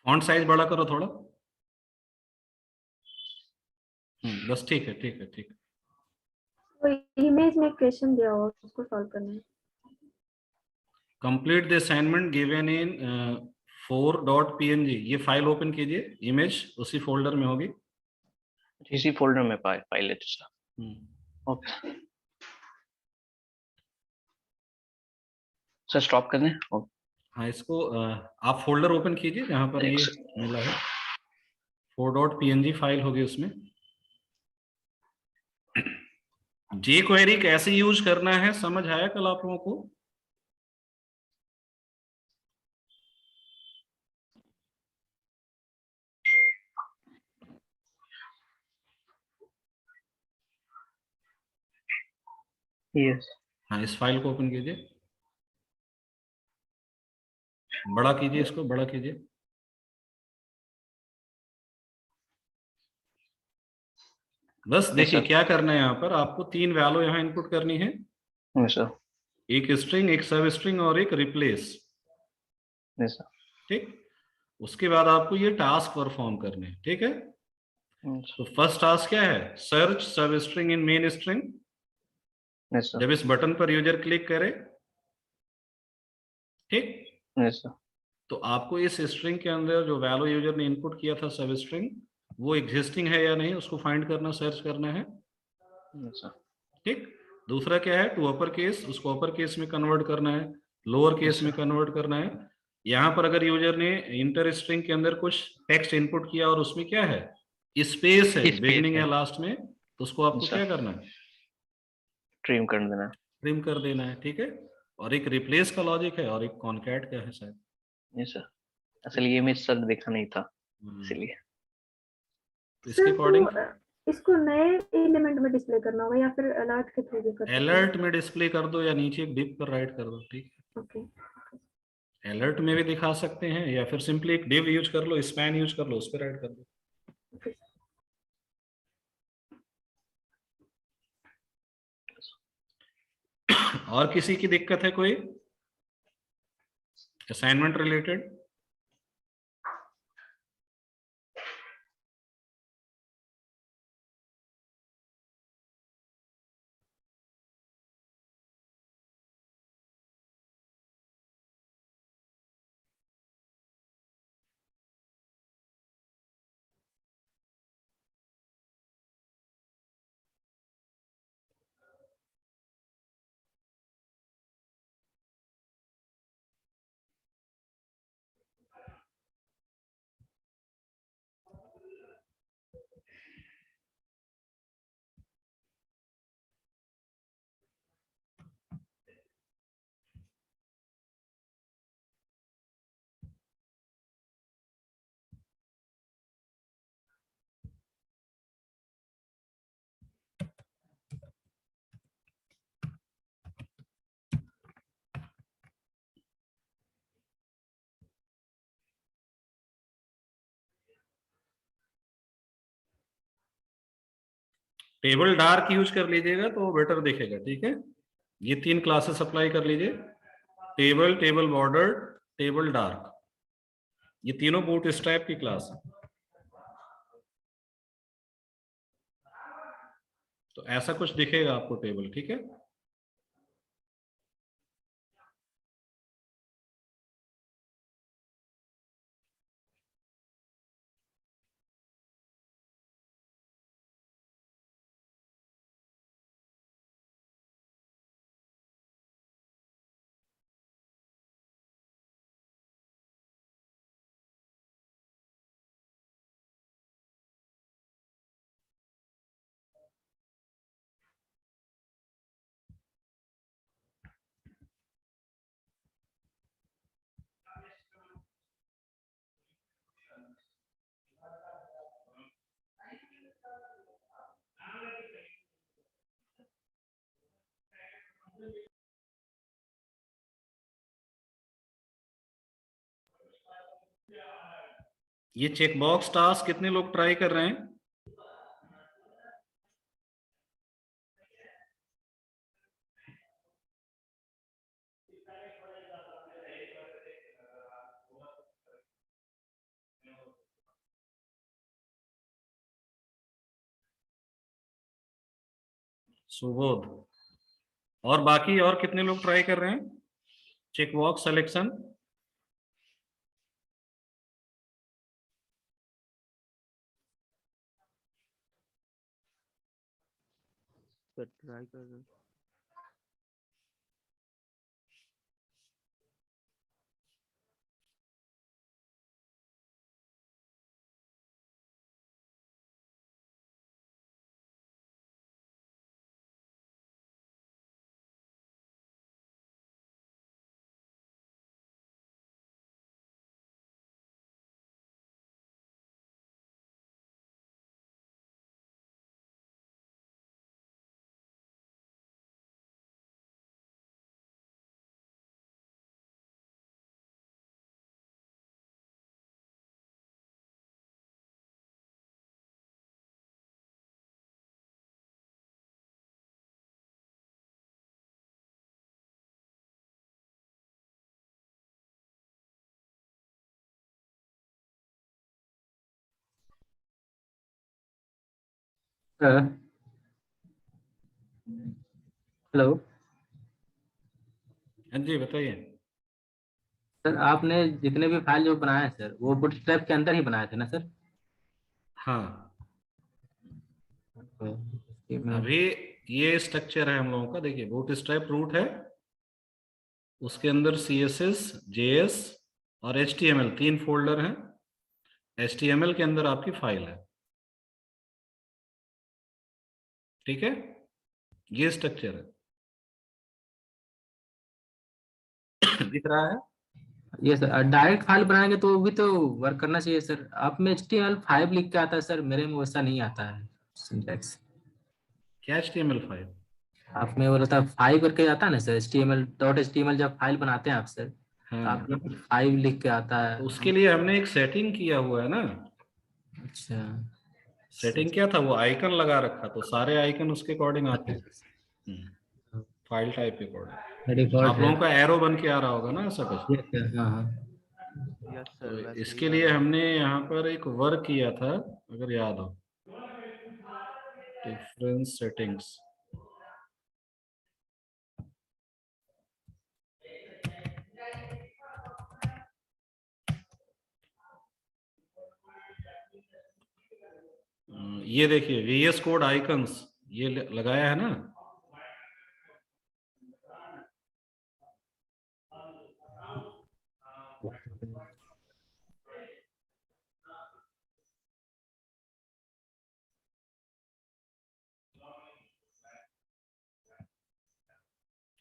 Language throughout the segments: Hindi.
फॉन्ट साइज बड़ा करो थोड़ा। बस ठीक है, ठीक है, ठीक है। तो इमेज में क्वेश्चन दिया हुआ उसको सॉल्व करना है। Complete the assignment given in 4.png। ये फाइल ओपन कीजिए, इमेज उसी फोल्डर में होगी। इसी फोल्डर में फाइल है सर। ओके सर, स्टॉप कर दें? हाँ, इसको आप फोल्डर ओपन कीजिए जहां पर ये मिला है। 4.png फाइल होगी उसमें। जे क्वेरी कैसे यूज करना है समझ आया कल आप लोगों को? यस। हाँ, इस फाइल को ओपन कीजिए, बड़ा कीजिए, इसको बड़ा कीजिए। बस देखिए क्या करना है, यहाँ पर आपको 3 वैल्यू यहाँ इनपुट करनी है। सर। एक स्ट्रिंग, एक सब स्ट्रिंग और एक रिप्लेस। सर। ठीक, उसके बाद आपको ये टास्क परफॉर्म करने हैं। ठीक है, तो फर्स्ट टास्क क्या है? सर्च सब स्ट्रिंग इन मेन स्ट्रिंग। जब इस बटन पर यूजर क्लिक करे, ठीक, सर। तो आपको इस स्ट्रिंग के अंदर जो वैल्यू यूजर ने इनपुट किया था सब स्ट्रिंग, वो एग्जिस्टिंग है या नहीं उसको फाइंड करना, सर्च करना है। सर। ठीक, दूसरा क्या है? टू अपर केस, उसको अपर केस में कन्वर्ट करना है, लोअर केस में कन्वर्ट करना है। यहाँ पर अगर यूजर ने इंटर स्ट्रिंग के अंदर कुछ टेक्स्ट इनपुट किया और उसमें क्या है, स्पेस है बिगिनिंग या लास्ट में, तो उसको आपको क्या करना है? ट्रिम कर देना है। ट्रिम कर देना है। ठीक है, और एक रिप्लेस का लॉजिक है और एक कॉनकैट का है शायद। यस सर, असल ये इमेज सर देखा नहीं था इसलिए। तो इसके अकॉर्डिंग इसको नए एलिमेंट में डिस्प्ले करना होगा या फिर अलर्ट के थ्रू भी कर सकते हैं? अलर्ट में डिस्प्ले कर दो या नीचे एक डिप पर राइट कर दो। ठीक है, ओके। अलर्ट में भी दिखा सकते हैं या फिर सिंपली एक डिव यूज कर लो, स्पैन यूज कर लो, उस पर राइट कर दो। और किसी की दिक्कत है कोई assignment related? Table dark use कर लीजिएगा तो बेटर दिखेगा। ठीक है, ये 3 क्लासेस अप्लाई कर लीजिए, table, table border, table dark. ये तीनों बूट स्ट्रैप की क्लास है। तो ऐसा कुछ दिखेगा आपको टेबल। ठीक है, ये चेकबॉक्स टास्क कितने लोग ट्राई कर रहे हैं? सुबोध। और बाकी और कितने लोग ट्राई कर रहे हैं? Check box selection. ट्राई कर रहे हैं। हेलो हाँ जी बताइए। सर, आपने जितने भी फाइल जो बनाए हैं सर, वो बूटस्ट्रैप के अंदर ही बनाए थे ना सर? हाँ, तो इसकी मैं अभी ये स्ट्रक्चर है हम लोगों का। देखिए, बूटस्ट्रैप रूट है, उसके अंदर CSS, JS और HTML 3 फोल्डर हैं। HTML के अंदर आपकी फाइल है, ठीक है? ये स्ट्रक्चर है। दिख रहा है? ये सर डायरेक्ट फाइल बनाएंगे तो वो भी तो वर्क करना चाहिए सर। आप में HTML5 लिख के आता है सर, मेरे में वैसा नहीं आता है सिंटैक्स। क्या HTML5? आप में वो रहता है 5 करके आता है ना सर, HTML.html जब फाइल बनाते हैं आप सर, तो आप हाँ, में 5 लिख के आता है। तो उसके लिए हमने एक सेटिंग किया हुआ है ना। अच्छा सेटिंग क्या था? वो आइकन लगा रखा, तो सारे आइकन उसके अकॉर्डिंग आते हैं, फाइल टाइप के अकॉर्डिंग। रिकॉर्ड आप है। लोगों का एरो बन के आ रहा होगा ना, ऐसा कुछ। Yes, sir, हाँ हाँ। यस तो सर, वैसे ही इसके आ लिए रहा है। हमने यहाँ पर एक वर्क किया था, अगर याद हो, डिफरेंस सेटिंग्स। ये देखिए, VS कोड आइकन्स ये लगाया है ना।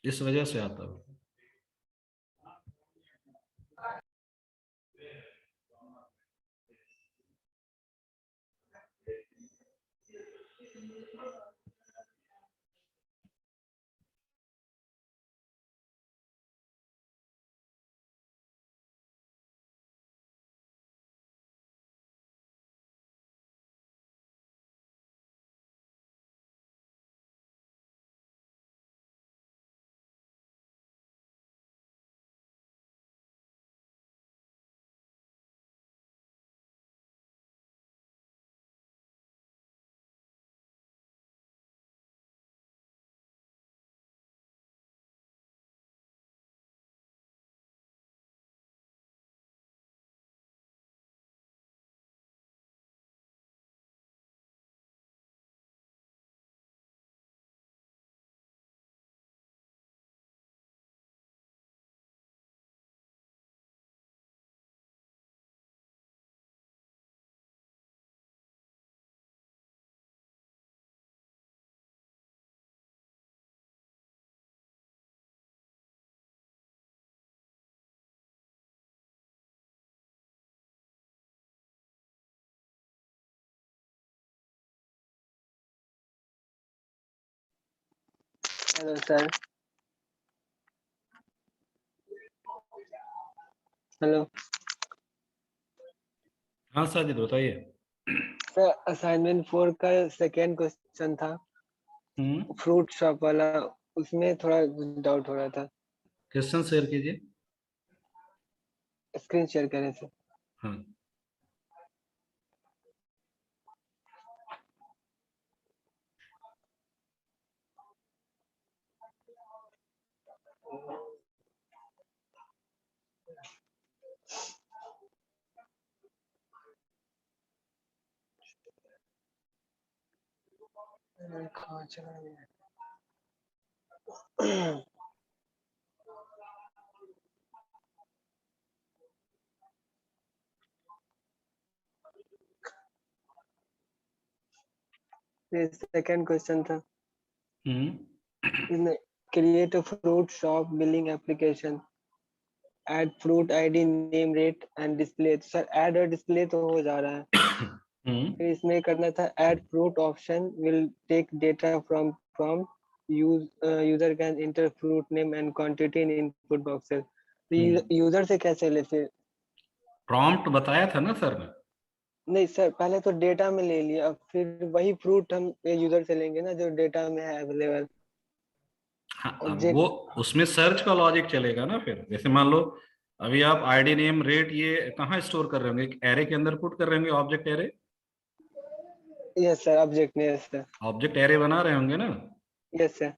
इस वजह से आता है। Hello sir. हेलो हाँ साजिद बताइए। सर, असाइनमेंट 4 का सेकेंड क्वेश्चन था, फ्रूट शॉप वाला। उसमें थोड़ा डाउट हो रहा था। क्वेश्चन शेयर कीजिए। स्क्रीन शेयर करें सर। हाँ, कहाँ चला गया? ये सेकंड क्वेश्चन था। इसमें create a fruit shop billing application, add fruit ID, name, rate and display. तो सर ऐड और डिस्प्ले तो हो जा रहा है। फिर इसमें करना था add fruit option will take data from prompt, user can enter fruit name and quantity in input box. User से कैसे लेते? प्रॉम्प्ट बताया था ना सर ने। नहीं सर, पहले तो डेटा में ले लिया, फिर वही फ्रूट हम यूजर से लेंगे ना जो डेटा में है अवेलेबल। हाँ, अब ऑब्जेक्ट वो उसमें सर्च का लॉजिक चलेगा ना। फिर जैसे मान लो अभी आप आईडी नेम रेट ये कहाँ स्टोर कर रहे होंगे? एरे के अंदर पुट कर रहे होंगे, object array. Yes sir, object में। यस सर, ऑब्जेक्ट एरे बना रहे होंगे ना, यस सर।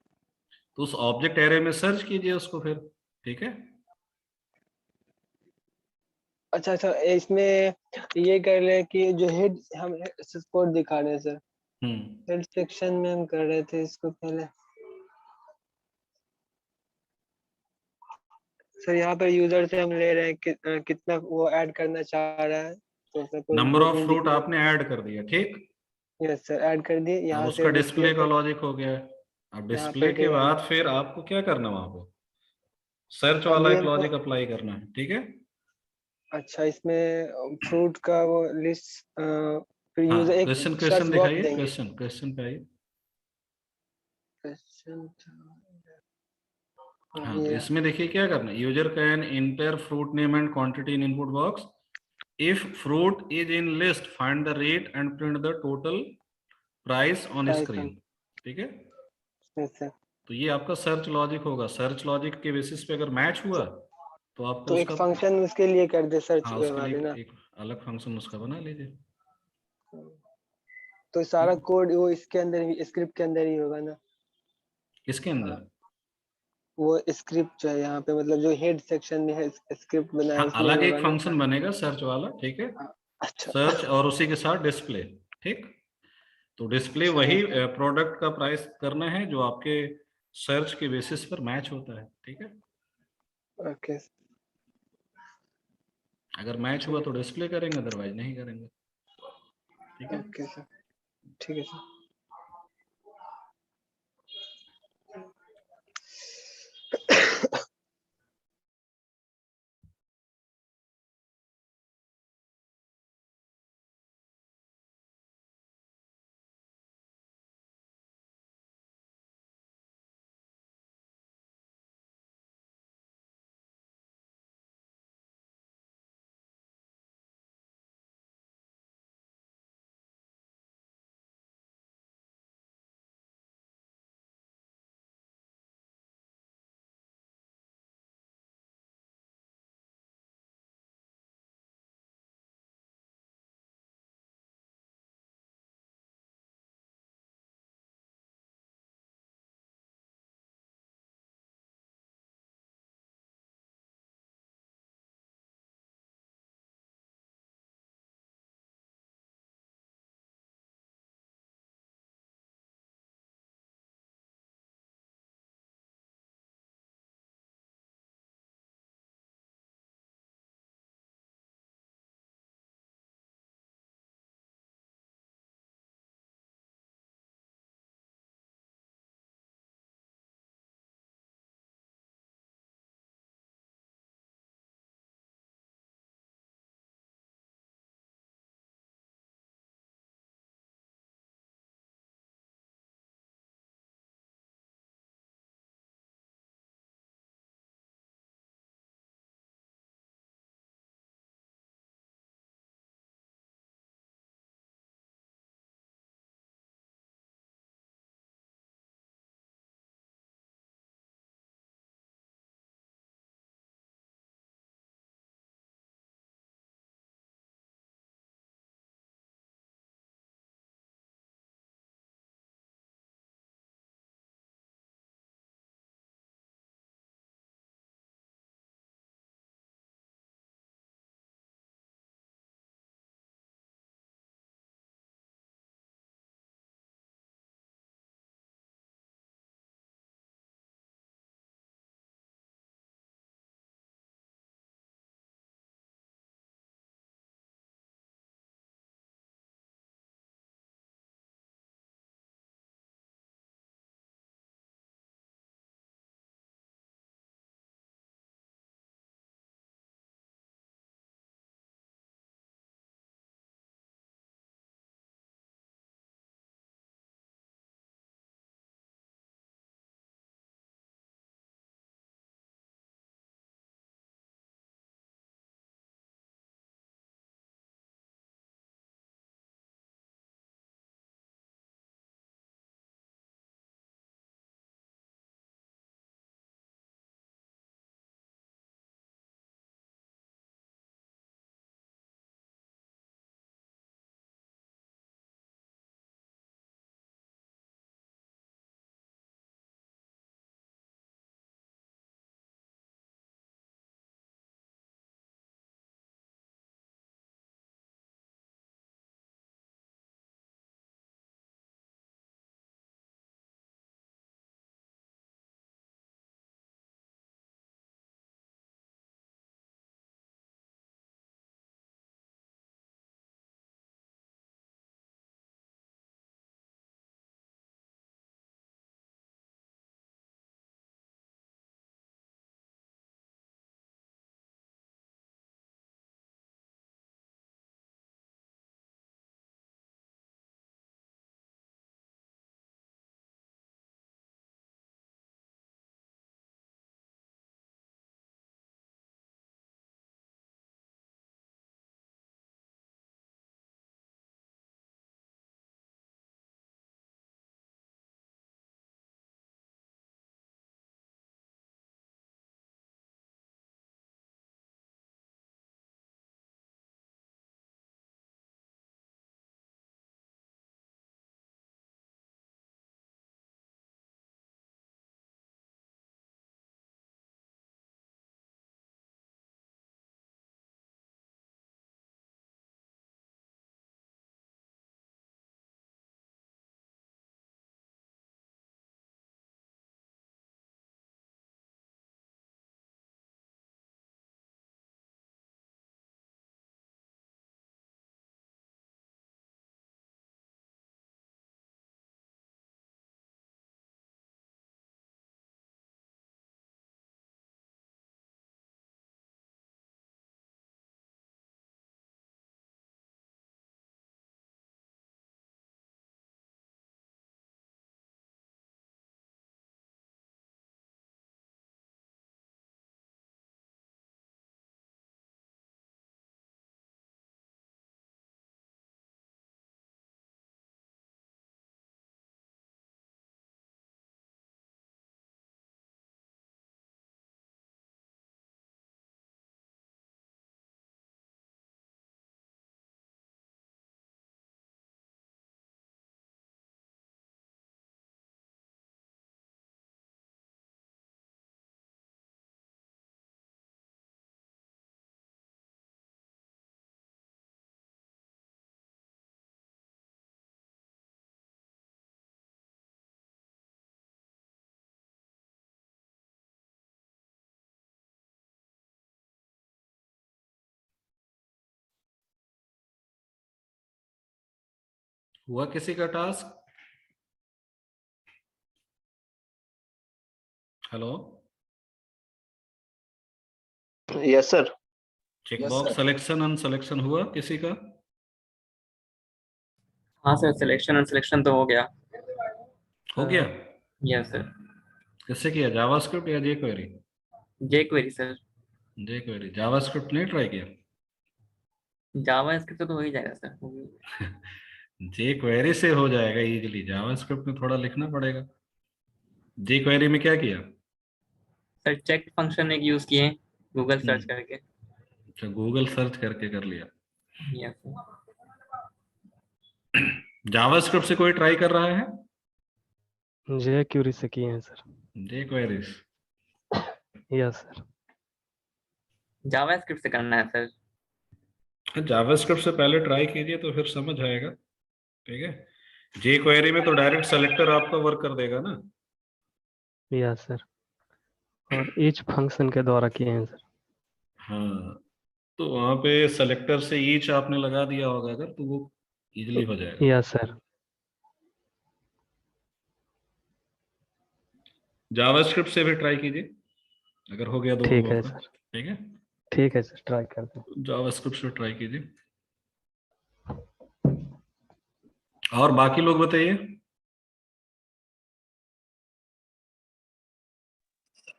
तो उस ऑब्जेक्ट एरे में सर्च कीजिए उसको फिर। ठीक है। अच्छा अच्छा, इसमें ये कर रहे हैं कि जो हेड हम कोड दिखा रहे हैं सर, हेड सेक्शन में हम कर रहे थे इसको पहले। सर यहाँ पर यूजर से हम ले रहे हैं कितना वो ऐड करना चाह रहा है, तो suppose number of booking fruit आपने ऐड कर दिया, ठीक। यस सर, ऐड कर दिए। अब यहाँ उसका से डिस्प्ले का पे लॉजिक हो गया। अब यहाँ डिस्प्ले पर के गया। बाद फिर आपको क्या करना वहां पे? सर्च वाला अभी एक हमको, लॉजिक अप्लाई करना है, ठीक है। अच्छा इसमें फ्रूट का वो लिस्ट, फिर हाँ, यूजर एक क्वेश्चन सर्च क्वेश्चन बॉक्स दिखाइए, देंगे। क्वेश्चन क्वेश्चन पे आइए। क्वेश्चन हाँ, तो ये इसमें देखिए क्या करना है। User can inter fruit name and quantity in input box. If fruit is in list find the rate and print the total price on price screen. ठीक है। सर। तो ये आपका सर्च लॉजिक होगा। सर्च लॉजिक के बेसिस पे अगर मैच हुआ तो आपको तो एक उसका, फंक्शन उसके लिए कर दे सर्च हाँ, उसके वाले लिए ना। एक अलग फंक्शन उसका बना लीजिए। तो सारा ठीक। कोड वो इसके अंदर ही, स्क्रिप्ट के अंदर ही होगा ना। किसके अंदर? वो स्क्रिप्ट जो है यहाँ पे, मतलब जो हेड सेक्शन में है स्क्रिप्ट बना है हाँ, उसमें ही अलग एक होगा ना। फंक्शन बनेगा सर्च वाला, ठीक है। हाँ, अच्छा सर्च और उसी के साथ डिस्प्ले। ठीक। तो डिस्प्ले अच्छा वही अच्छा। प्रोडक्ट का प्राइस करना है जो आपके सर्च के बेसिस पर मैच होता है। ठीक है। ओके अगर मैच हुआ ठीक तो डिस्प्ले करेंगे, अदरवाइज नहीं करेंगे। ठीक है। है। ओके सर, ठीक है सर। हुआ किसी का task? Hello, yes sir. Check box selection and selection हुआ किसी का? हाँ सर, सिलेक्शन एंड सिलेक्शन तो हो गया। हो गया? Yes sir. किससे किया, जावास्क्रिप्ट या जे क्वेरी? जे क्वेरी सर। जे क्वेरी। जावास्क्रिप्ट नहीं ट्राई किया? जावा स्क्रिप्ट तो हो ही जाएगा सर। जे क्वेरी से हो जाएगा इजीली, जावास्क्रिप्ट में थोड़ा लिखना पड़ेगा। जे क्वेरी में क्या किया? सर चेक फंक्शन एक यूज किए गूगल सर्च हम्म, करके। अच्छा, गूगल सर्च करके कर लिया। Yes sir. जावास्क्रिप्ट से कोई ट्राई कर रहा है? जे क्यूरी से किए हैं sir. JQuery. Yes sir. JavaScript से करना है सर। जावास्क्रिप्ट से पहले ट्राई कीजिए तो फिर समझ आएगा। ठीक है, जे क्वेरी में तो डायरेक्ट सेलेक्टर आपका वर्क कर देगा ना। Yes sir. और ईच फंक्शन के द्वारा किए हैं सर। हाँ, तो वहां पे सेलेक्टर से ईच आपने लगा दिया होगा अगर, तो वो इजीली हो जाएगा। Yes sir. जावास्क्रिप्ट से भी ट्राई कीजिए, अगर हो गया दोनों ठीक है आपका। सर। ठीक है, ठीक है सर, ट्राई करते हैं। जावास्क्रिप्ट से ट्राई कीजिए। और बाकी लोग बताइए।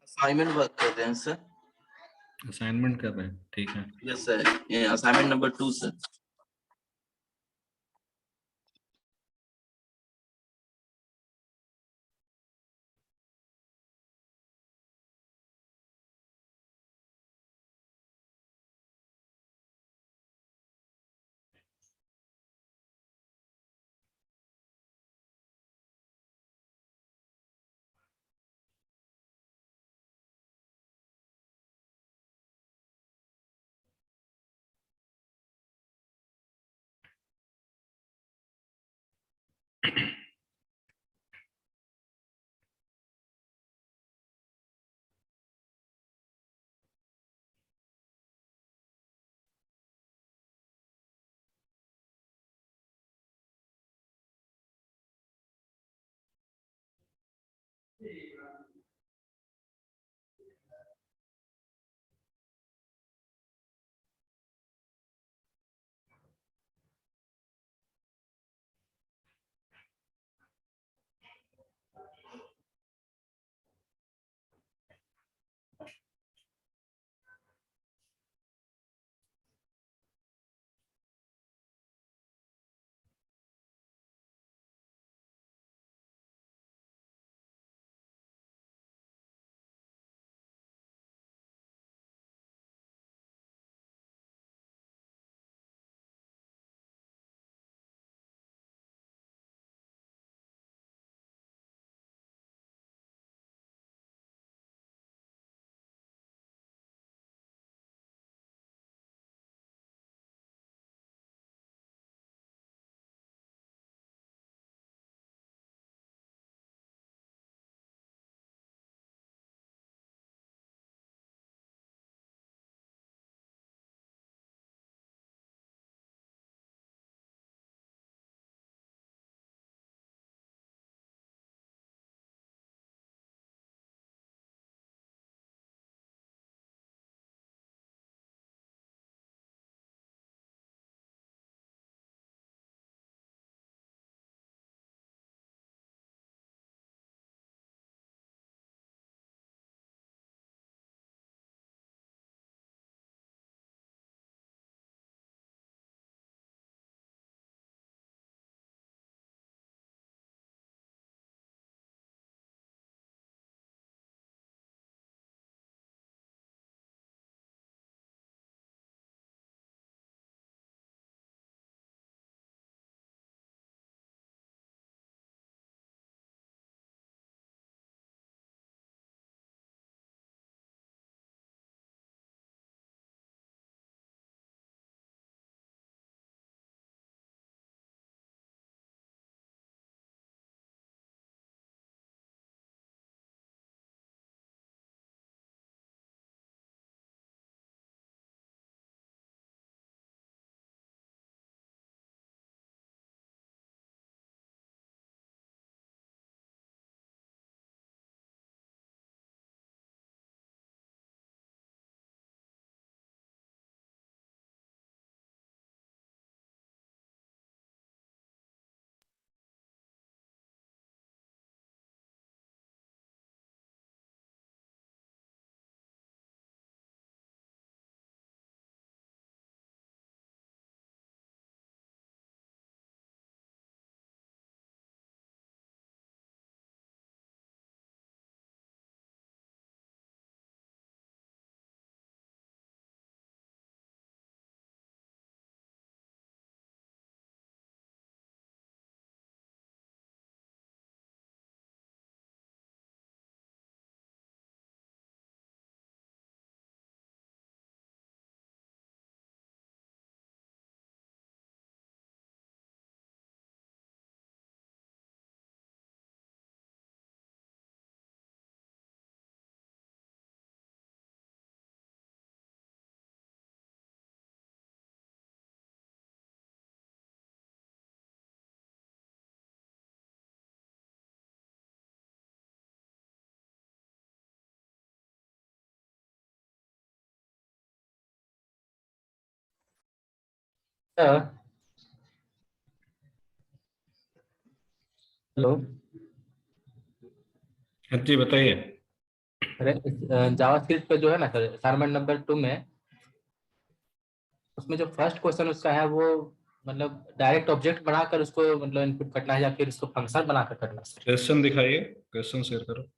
असाइनमेंट वर्क कर रहे हैं सर। असाइनमेंट कर रहे हैं, ठीक है। यस सर, ये असाइनमेंट नंबर 2 सर। हेलो। हाँ जी बताइए। अरे जावास्क्रिप्ट पे जो है ना सर, असाइनमेंट नंबर 2 में, उसमें जो फर्स्ट क्वेश्चन उसका है वो मतलब डायरेक्ट ऑब्जेक्ट बनाकर उसको मतलब इनपुट करना है या फिर उसको फंक्शन बनाकर करना है सर? क्वेश्चन दिखाइए, क्वेश्चन शेयर करो।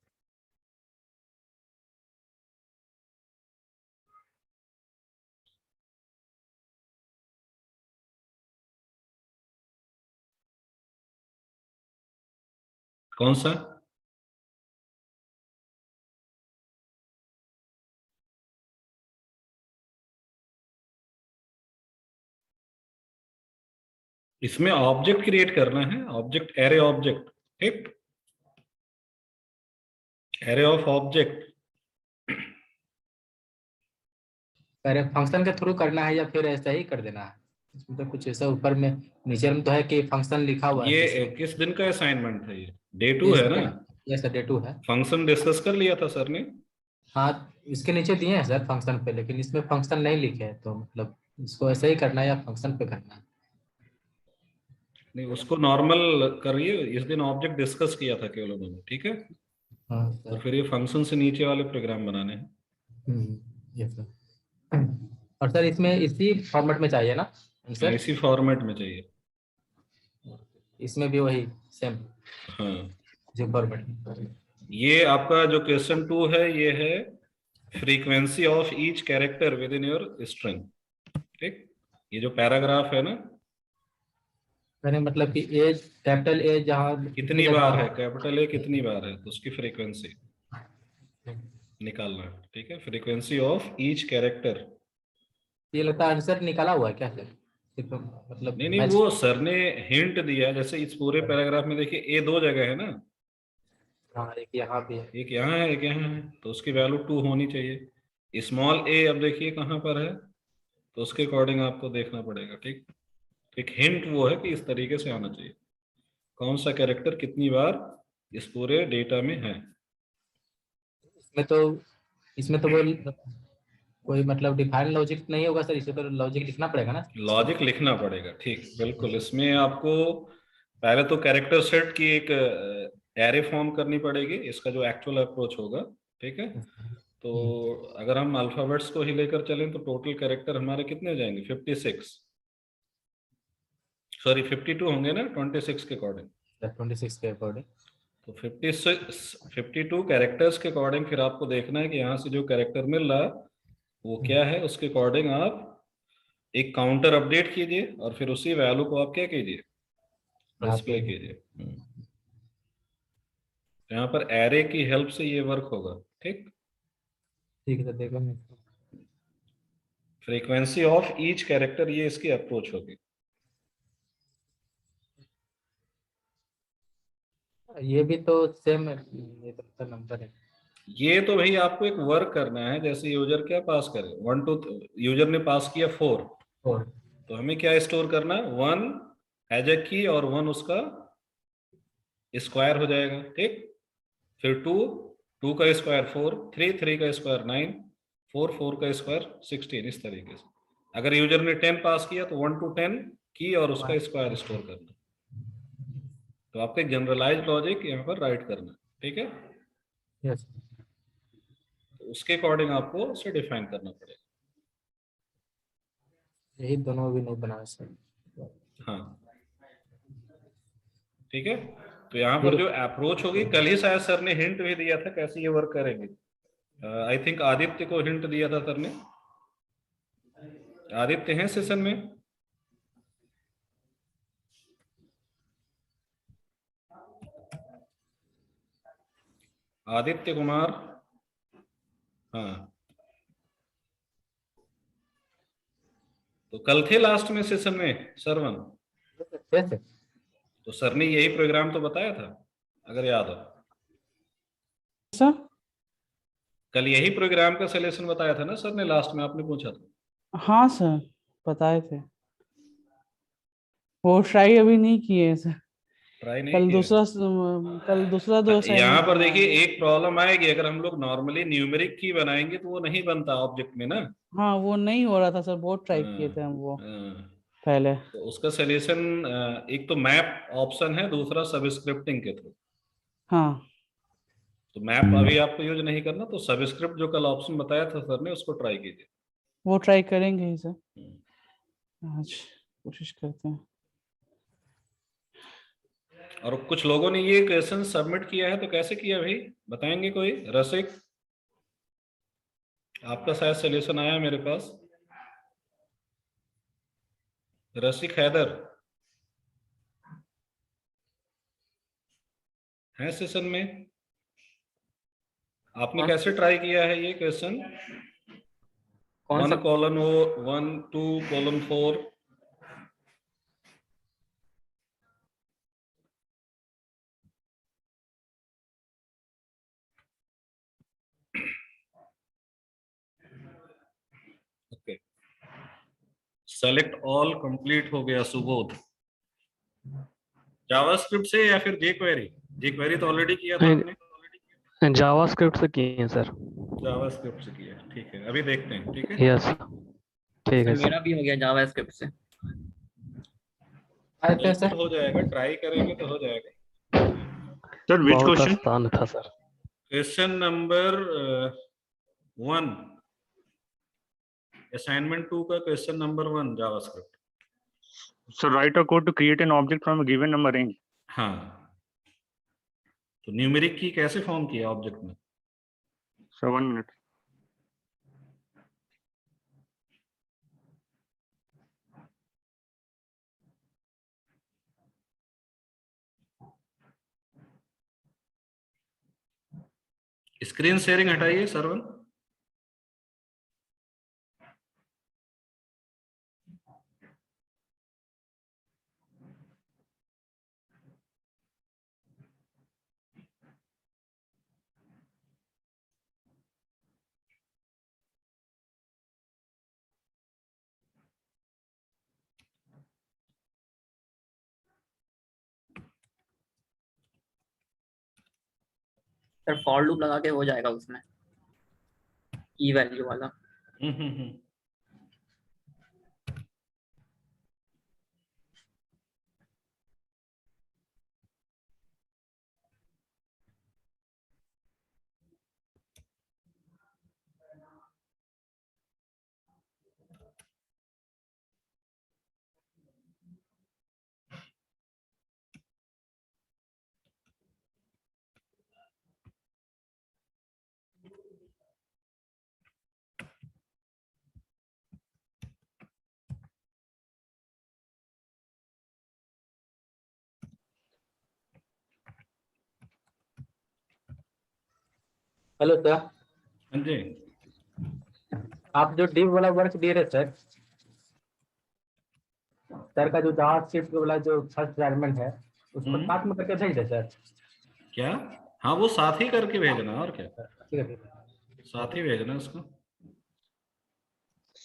कौन सा? इसमें ऑब्जेक्ट क्रिएट करना है, ऑब्जेक्ट, एरे ऑब्जेक्ट, ठीक, एरे ऑफ ऑब्जेक्ट। अरे फंक्शन के थ्रू करना है या फिर ऐसा ही कर देना है? इसमें तो कुछ ऐसा ऊपर में नीचे में तो है कि फंक्शन लिखा हुआ है ये जिसमें किस दिन का असाइनमेंट है? ये डे 2 है ना? ये सर डे 2 है। फंक्शन डिस्कस कर लिया था सर ने। हाँ, इसके नीचे दिए हैं सर फंक्शन पे, लेकिन इसमें फंक्शन नहीं लिखे हैं, तो मतलब इसको ऐसे ही करना है या फंक्शन पे करना है? नहीं, उसको नॉर्मल करिए, इस दिन ऑब्जेक्ट डिस्कस किया था केवल उन्होंने, ठीक है? हाँ तो सर। फिर ये फंक्शन से नीचे वाले प्रोग्राम बनाने हैं। ये सर। और सर इसमें इसी फॉर्मेट में चाहिए ना हाँ, आंसर? इसी फॉर्मेट में चाहिए। इसमें भी वही सेम हाँ, जो फॉर्मेट। ये आपका जो क्वेश्चन 2 है, ये है frequency of each character with in your string, ठीक। ये जो पैराग्राफ है ना, मैंने मतलब कि ए, कैपिटल ए जहाँ कितनी बार है, कैपिटल ए कितनी बार है, तो उसकी फ्रीक्वेंसी निकालना है, ठीक है। Frequency of each character. ये लगता है आंसर निकाला हुआ है क्या सर? सिर्फ मतलब नहीं नहीं, मैच। वो सर ने हिंट दिया, जैसे इस पूरे पैराग्राफ में देखिए ए 2 जगह है ना, हाँ, एक यहाँ भी है। एक यहाँ है, एक यहाँ है, तो उसकी वैल्यू 2 होनी चाहिए। स्मॉल ए अब देखिए कहाँ पर है, तो उसके अकॉर्डिंग आपको देखना पड़ेगा, ठीक। एक हिंट वो है कि इस तरीके से आना चाहिए, कौन सा कैरेक्टर कितनी बार इस पूरे डेटा में है। इसमें तो वो कोई मतलब डिफाइन लॉजिक नहीं होगा सर, इसे तो लॉजिक लिखना पड़ेगा ना? लॉजिक लिखना पड़ेगा, ठीक, बिल्कुल। इसमें आपको पहले तो कैरेक्टर सेट की एक एरे फॉर्म करनी पड़ेगी, इसका जो एक्चुअल अप्रोच होगा, ठीक है। तो अगर हम अल्फाबेट्स को ही लेकर चलें तो टोटल कैरेक्टर हमारे कितने हो जाएंगे? 56, सॉरी 52 होंगे ना 26 के अकॉर्डिंग। 26 के अकॉर्डिंग तो 52 कैरेक्टर्स के अकॉर्डिंग फिर आपको देखना है कि यहाँ से जो कैरेक्टर मिल रहा है वो क्या है, उसके अकॉर्डिंग आप एक काउंटर अपडेट कीजिए और फिर उसी वैल्यू को आप क्या कीजिए, डिस्प्ले कीजिए। यहाँ पर एरे की हेल्प से ये वर्क होगा, ठीक। ठीक है, देखो फ्रीक्वेंसी ऑफ ईच कैरेक्टर, ये इसकी अप्रोच होगी। ये भी तो सेम, ये तो नंबर है। ये तो भाई आपको एक वर्क करना है, जैसे यूजर क्या पास करे, 1 2, यूजर ने पास किया 4, तो हमें क्या स्टोर करना है, 1 एज ए की और 1 उसका स्क्वायर हो जाएगा, ठीक। फिर 2 का स्क्वायर 4, 3 का स्क्वायर 9, 4 का स्क्वायर 16, इस तरीके से। अगर यूजर ने 10 पास किया तो 1 to 10 की और उसका स्क्वायर स्टोर करना। तो आपको एक जनरलाइज लॉजिक यहाँ पर राइट करना, ठीक है। यस, तो उसके अकॉर्डिंग आपको उसे डिफाइन करना पड़ेगा। यही दोनों भी नहीं बना सर। हाँ, ठीक है। तो यहाँ पर जो अप्रोच होगी, कल ही शायद सर ने हिंट भी दिया था कैसे ये वर्क करेंगे। आई थिंक आदित्य को हिंट दिया था सर ने। आदित्य हैं सेशन में? आदित्य कुमार, हाँ। तो कल थे लास्ट में सेशन में सरवन, तो सर ने यही प्रोग्राम तो बताया था, अगर याद हो। सर कल यही प्रोग्राम का सॉल्यूशन बताया था ना सर ने, लास्ट में आपने पूछा था। हाँ सर, बताए थे। वो ट्राई अभी नहीं किए सर। ट्राई नहीं कल किया। दूसरा दो यहाँ पर देखिए एक प्रॉब्लम आएगी, अगर हम लोग नॉर्मली न्यूमेरिक की बनाएंगे तो वो नहीं बनता ऑब्जेक्ट में ना। हाँ, वो नहीं हो रहा था सर, बहुत ट्राई किए थे हम वो। पहले। तो उसका सोल्यूशन एक तो मैप ऑप्शन है, दूसरा सबस्क्रिप्टिंग के थ्रू। हाँ तो मैप अभी आपको यूज नहीं करना, तो सबस्क्रिप्ट जो कल ऑप्शन बताया था सर ने, उसको ट्राई कीजिए। वो ट्राई करेंगे ही सर, आज कोशिश करते हैं। और कुछ लोगों ने ये क्वेश्चन सबमिट किया है, तो कैसे किया भाई बताएंगे कोई? रसिक, आपका शायद सोल्यूशन आया मेरे पास। रसिक हैदर है सेशन में? आपने कैसे ट्राई किया है ये क्वेश्चन? कौन सा? 1:1 2:4। ओके, सेलेक्ट ऑल कंप्लीट हो गया सुबोध। जावास्क्रिप्ट से या फिर जेक्वेरी? जेक्वेरी तो ऑलरेडी किया था आपने। जावास्क्रिप्ट से किए हैं सर। जावास्क्रिप्ट से किया, ठीक है, अभी देखते हैं। ठीक है, यस, ठीक सर है मेरा सर। भी हो गया जावास्क्रिप्ट से। आते बिल्कुल सर। हो जाएगा, ट्राई करेंगे तो हो जाएगा। सर विच बहुत क्वेश्चन? आसान था सर। क्वेश्चन नंबर 1, असाइनमेंट 2 का question number 1 JavaScript. Sir write a code to create an object from a given number range. हाँ, तो न्यूमेरिक की कैसे फॉर्म किया ऑब्जेक्ट में? Sir 1 minute. स्क्रीन शेयरिंग हटाइए सरवन। सर फॉर लूप लगा के हो जाएगा उसमें, की वैल्यू वाला। हम्म। हेलो सर, हाँ जी, आप जो डिव वाला वर्क दे रहे सर, सर का जो जावास्क्रिप्ट वाला जो फर्स्ट फ्रैगमेंट है, उसको साथ में करके भेज दे सर। क्या? हाँ, वो साथ ही करके भेजना, और क्या, ठीक है ठीक है। साथ ही भेजना उसको।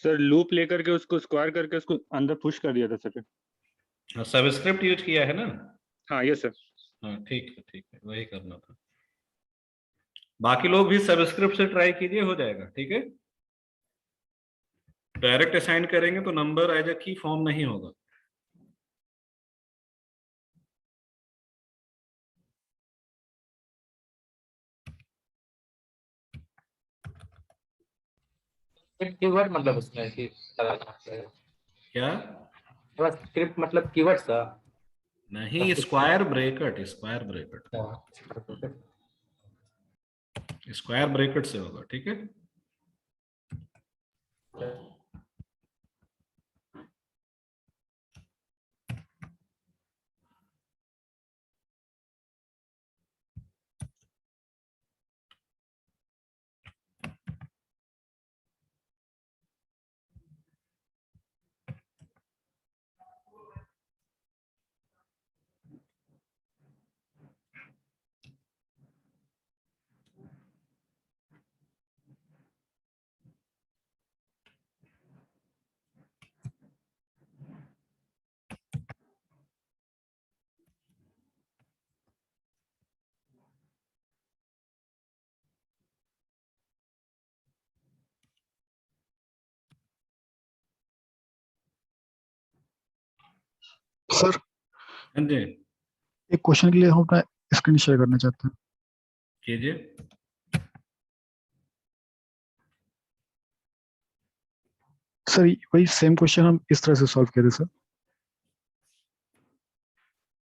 सर लूप लेकर के उसको स्क्वायर करके उसको अंदर पुश कर दिया था सर। हाँ, सबस्क्रिप्ट यूज किया है ना? हाँ यस सर। हाँ ठीक है, वही करना था। बाकी लोग भी सबस्क्रिप्ट से ट्राई कीजिए, हो जाएगा। ठीक है, डायरेक्ट असाइन करेंगे तो नंबर एज अ की फॉर्म नहीं होगा। कीवर्ड मतलब उसमें कि क्या? बस स्क्रिप्ट मतलब कीवर्ड सर। नहीं, square bracket, square bracket, square bracket से होगा। ठीक है, सर हाँ जी, एक क्वेश्चन के लिए हम अपना स्क्रीन शेयर करना चाहते हैं। कीजिए। सर वही सेम क्वेश्चन हम इस तरह से सॉल्व किए थे सर,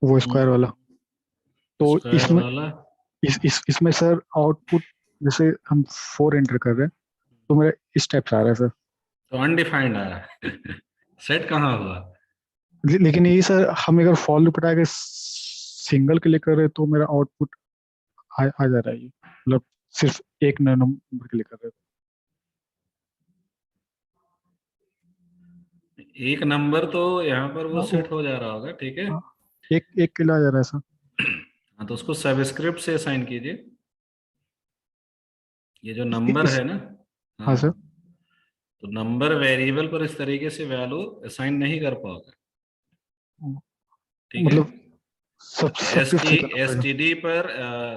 वो स्क्वायर वाला। तो स्क्वायर इसमें वाला इसमें सर आउटपुट जैसे हम 4 एंटर कर रहे हैं तो मेरा इस टाइप से आ रहा है सर। तो अनडिफाइंड आ रहा है। सेट कहाँ हुआ? लेकिन यही सर हम अगर फॉर लूप हटा के सिंगल के लिए कर रहे हैं तो मेरा आउटपुट आ जा रहा है, ये मतलब सिर्फ एक नंबर के लिए कर रहे हैं। एक नंबर तो यहाँ पर वो हाँ, सेट हो जा रहा होगा, ठीक है। हाँ, एक के लिए आ जा रहा है सर। हाँ, तो उसको सबस्क्रिप्ट से असाइन कीजिए। ये जो इस, नंबर इस, है ना, हाँ हाँ, सर, तो नंबर वेरिएबल पर इस तरीके से वैल्यू असाइन नहीं कर पाओगे, ठीक है। मतलब सबस्क्रिप्ट से करना पड़ेगा। एसटीडी पर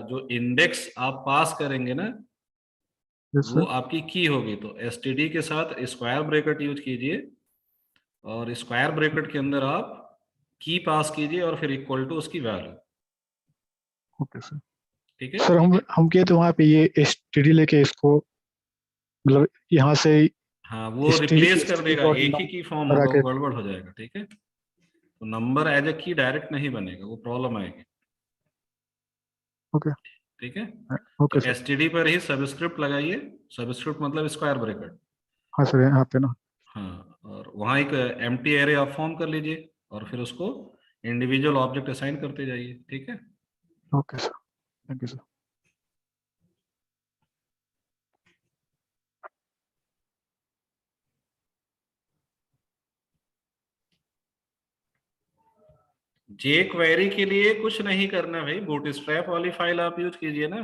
जो इंडेक्स आप पास करेंगे ना, यस वो सर। आपकी की होगी। तो एसटीडी के साथ स्क्वायर ब्रैकेट यूज कीजिए और स्क्वायर ब्रैकेट के अंदर आप की पास कीजिए और फिर इक्वल टू उसकी वैल्यू, ओके सर। ठीक है। सर हम किए तो वहाँ पे ये एसटीडी लेके इसको मतलब यहाँ से हाँ, वो एसटीडी रिप्लेस कर एसटीडी देगा, डॉट एक ही नम की फॉर्म करा होगा, वो के। गड़बड़ हो जाएगा, ठीक है। तो नंबर एज ए की डायरेक्ट नहीं बनेगा, वो प्रॉब्लम आएगी, ओके ठीक है। तो ओके सर। एसटीडी पर ही सबस्क्रिप्ट लगाइए। सबस्क्रिप्ट मतलब स्क्वायर ब्रैकेट। हाँ सर, यहाँ पे ना। हाँ, और वहाँ एक एम्प्टी एरे आप फॉर्म कर लीजिए और फिर उसको इंडिविजुअल ऑब्जेक्ट असाइन करते जाइए, ठीक है। Okay sir, thank you sir. J query के लिए कुछ नहीं करना भाई, बूटस्ट्रैप वाली फाइल आप यूज कीजिए ना।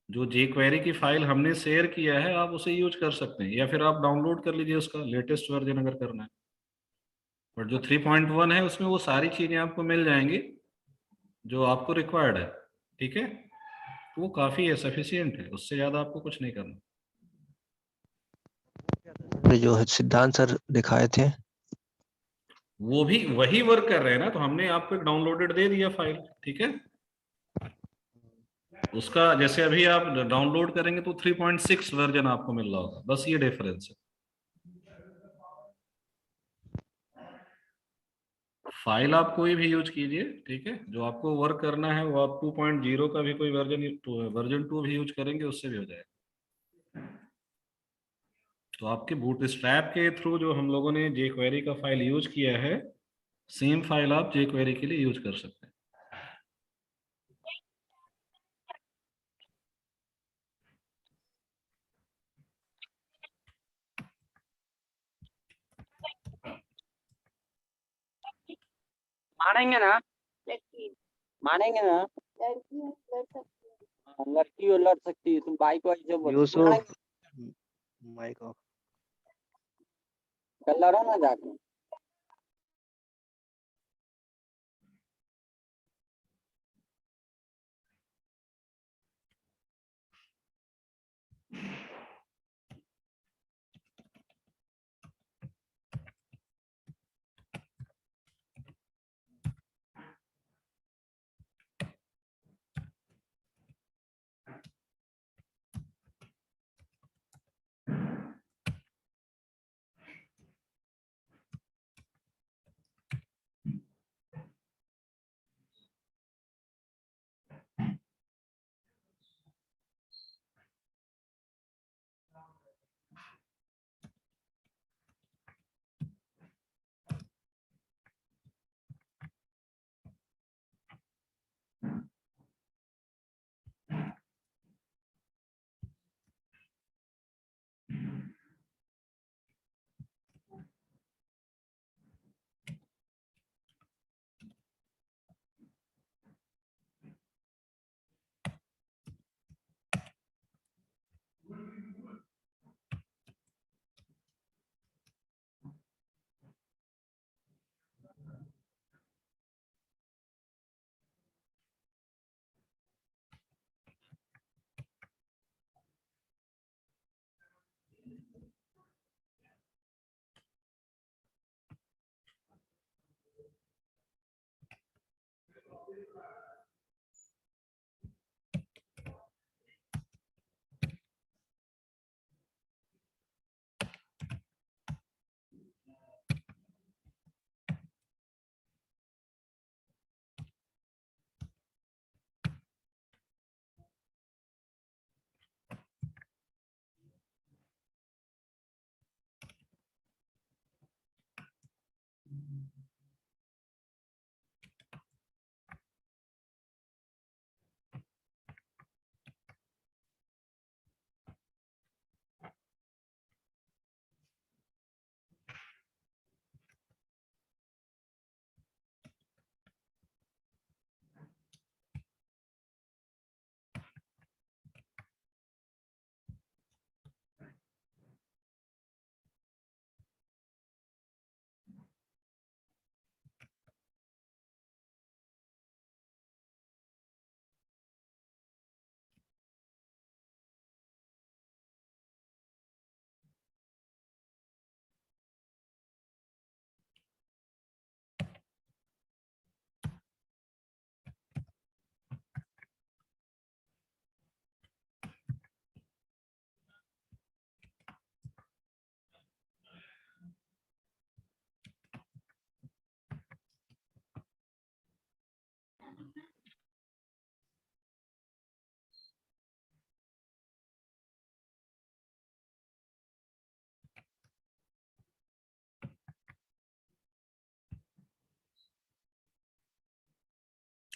जो जे क्वेरी की फाइल हमने शेयर किया है आप उसे यूज कर सकते हैं, या फिर आप डाउनलोड कर लीजिए उसका लेटेस्ट वर्जन अगर करना है। बट जो 3.1 है उसमें वो सारी चीजें आपको मिल जाएंगी जो आपको रिक्वायर्ड है, ठीक है। तो वो काफी है, सफिशियंट है, उससे ज्यादा आपको कुछ नहीं करना। जो सिद्धांत सर दिखाए थे वो भी वही वर्क कर रहे हैं ना, तो हमने आपको एक डाउनलोडेड दे दिया फाइल, ठीक है। उसका जैसे अभी आप डाउनलोड करेंगे तो 3.6 वर्जन आपको मिल रहा होगा, बस ये डिफरेंस है। फाइल आप कोई भी यूज कीजिए, ठीक है। जो आपको वर्क करना है वो आप 2.0 का भी कोई वर्जन 2 भी यूज करेंगे, उससे भी हो जाएगा। तो आपके बूटस्ट्रैप के थ्रू जो हम लोगों ने jQuery का फाइल यूज किया है, सेम फाइल आप jQuery के लिए यूज कर सकते हैं। मानेंगे ना, मानेंगे ना। लड़की हो लड़ सकती है, तुम बाइक वाइक जो बोल यूसुफ माइक ऑफ। कल लड़ो ना जाके।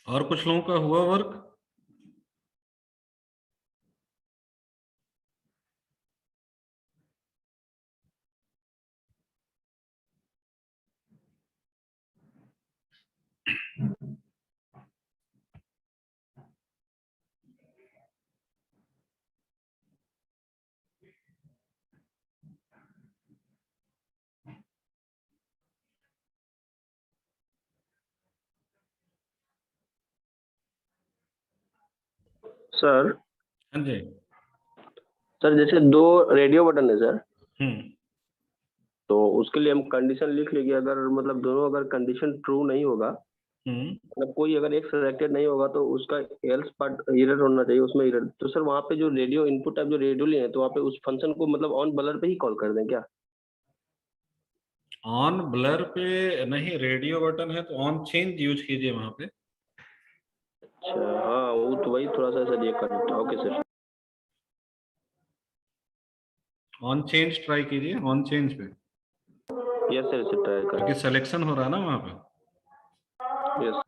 और कुछ लोगों का हुआ वर्क? सर हाँ जी। सर जैसे 2 रेडियो बटन है सर, हम्म। तो उसके लिए हम कंडीशन लिख लेंगे, अगर मतलब दोनों अगर कंडीशन ट्रू नहीं होगा, मतलब कोई अगर एक सिलेक्टेड नहीं होगा तो उसका एल्स पार्ट एरर होना चाहिए, उसमें एरर। तो सर वहाँ पे जो रेडियो इनपुट टाइप जो रेडियो लिए हैं, तो वहाँ पे उस फंक्शन को मतलब ऑन ब्लर पे ही कॉल कर दें क्या? ऑन ब्लर पे नहीं, रेडियो बटन है तो ऑन चेंज यूज कीजिए वहां पे। अच्छा हाँ, वो तो वही थोड़ा सा सर ये कर देता हूँ। Okay sir. On change try कीजिए, ऑन चेंज पे। यस सर, इसे ट्राई कर। क्योंकि सिलेक्शन हो रहा है ना वहां पे। यस।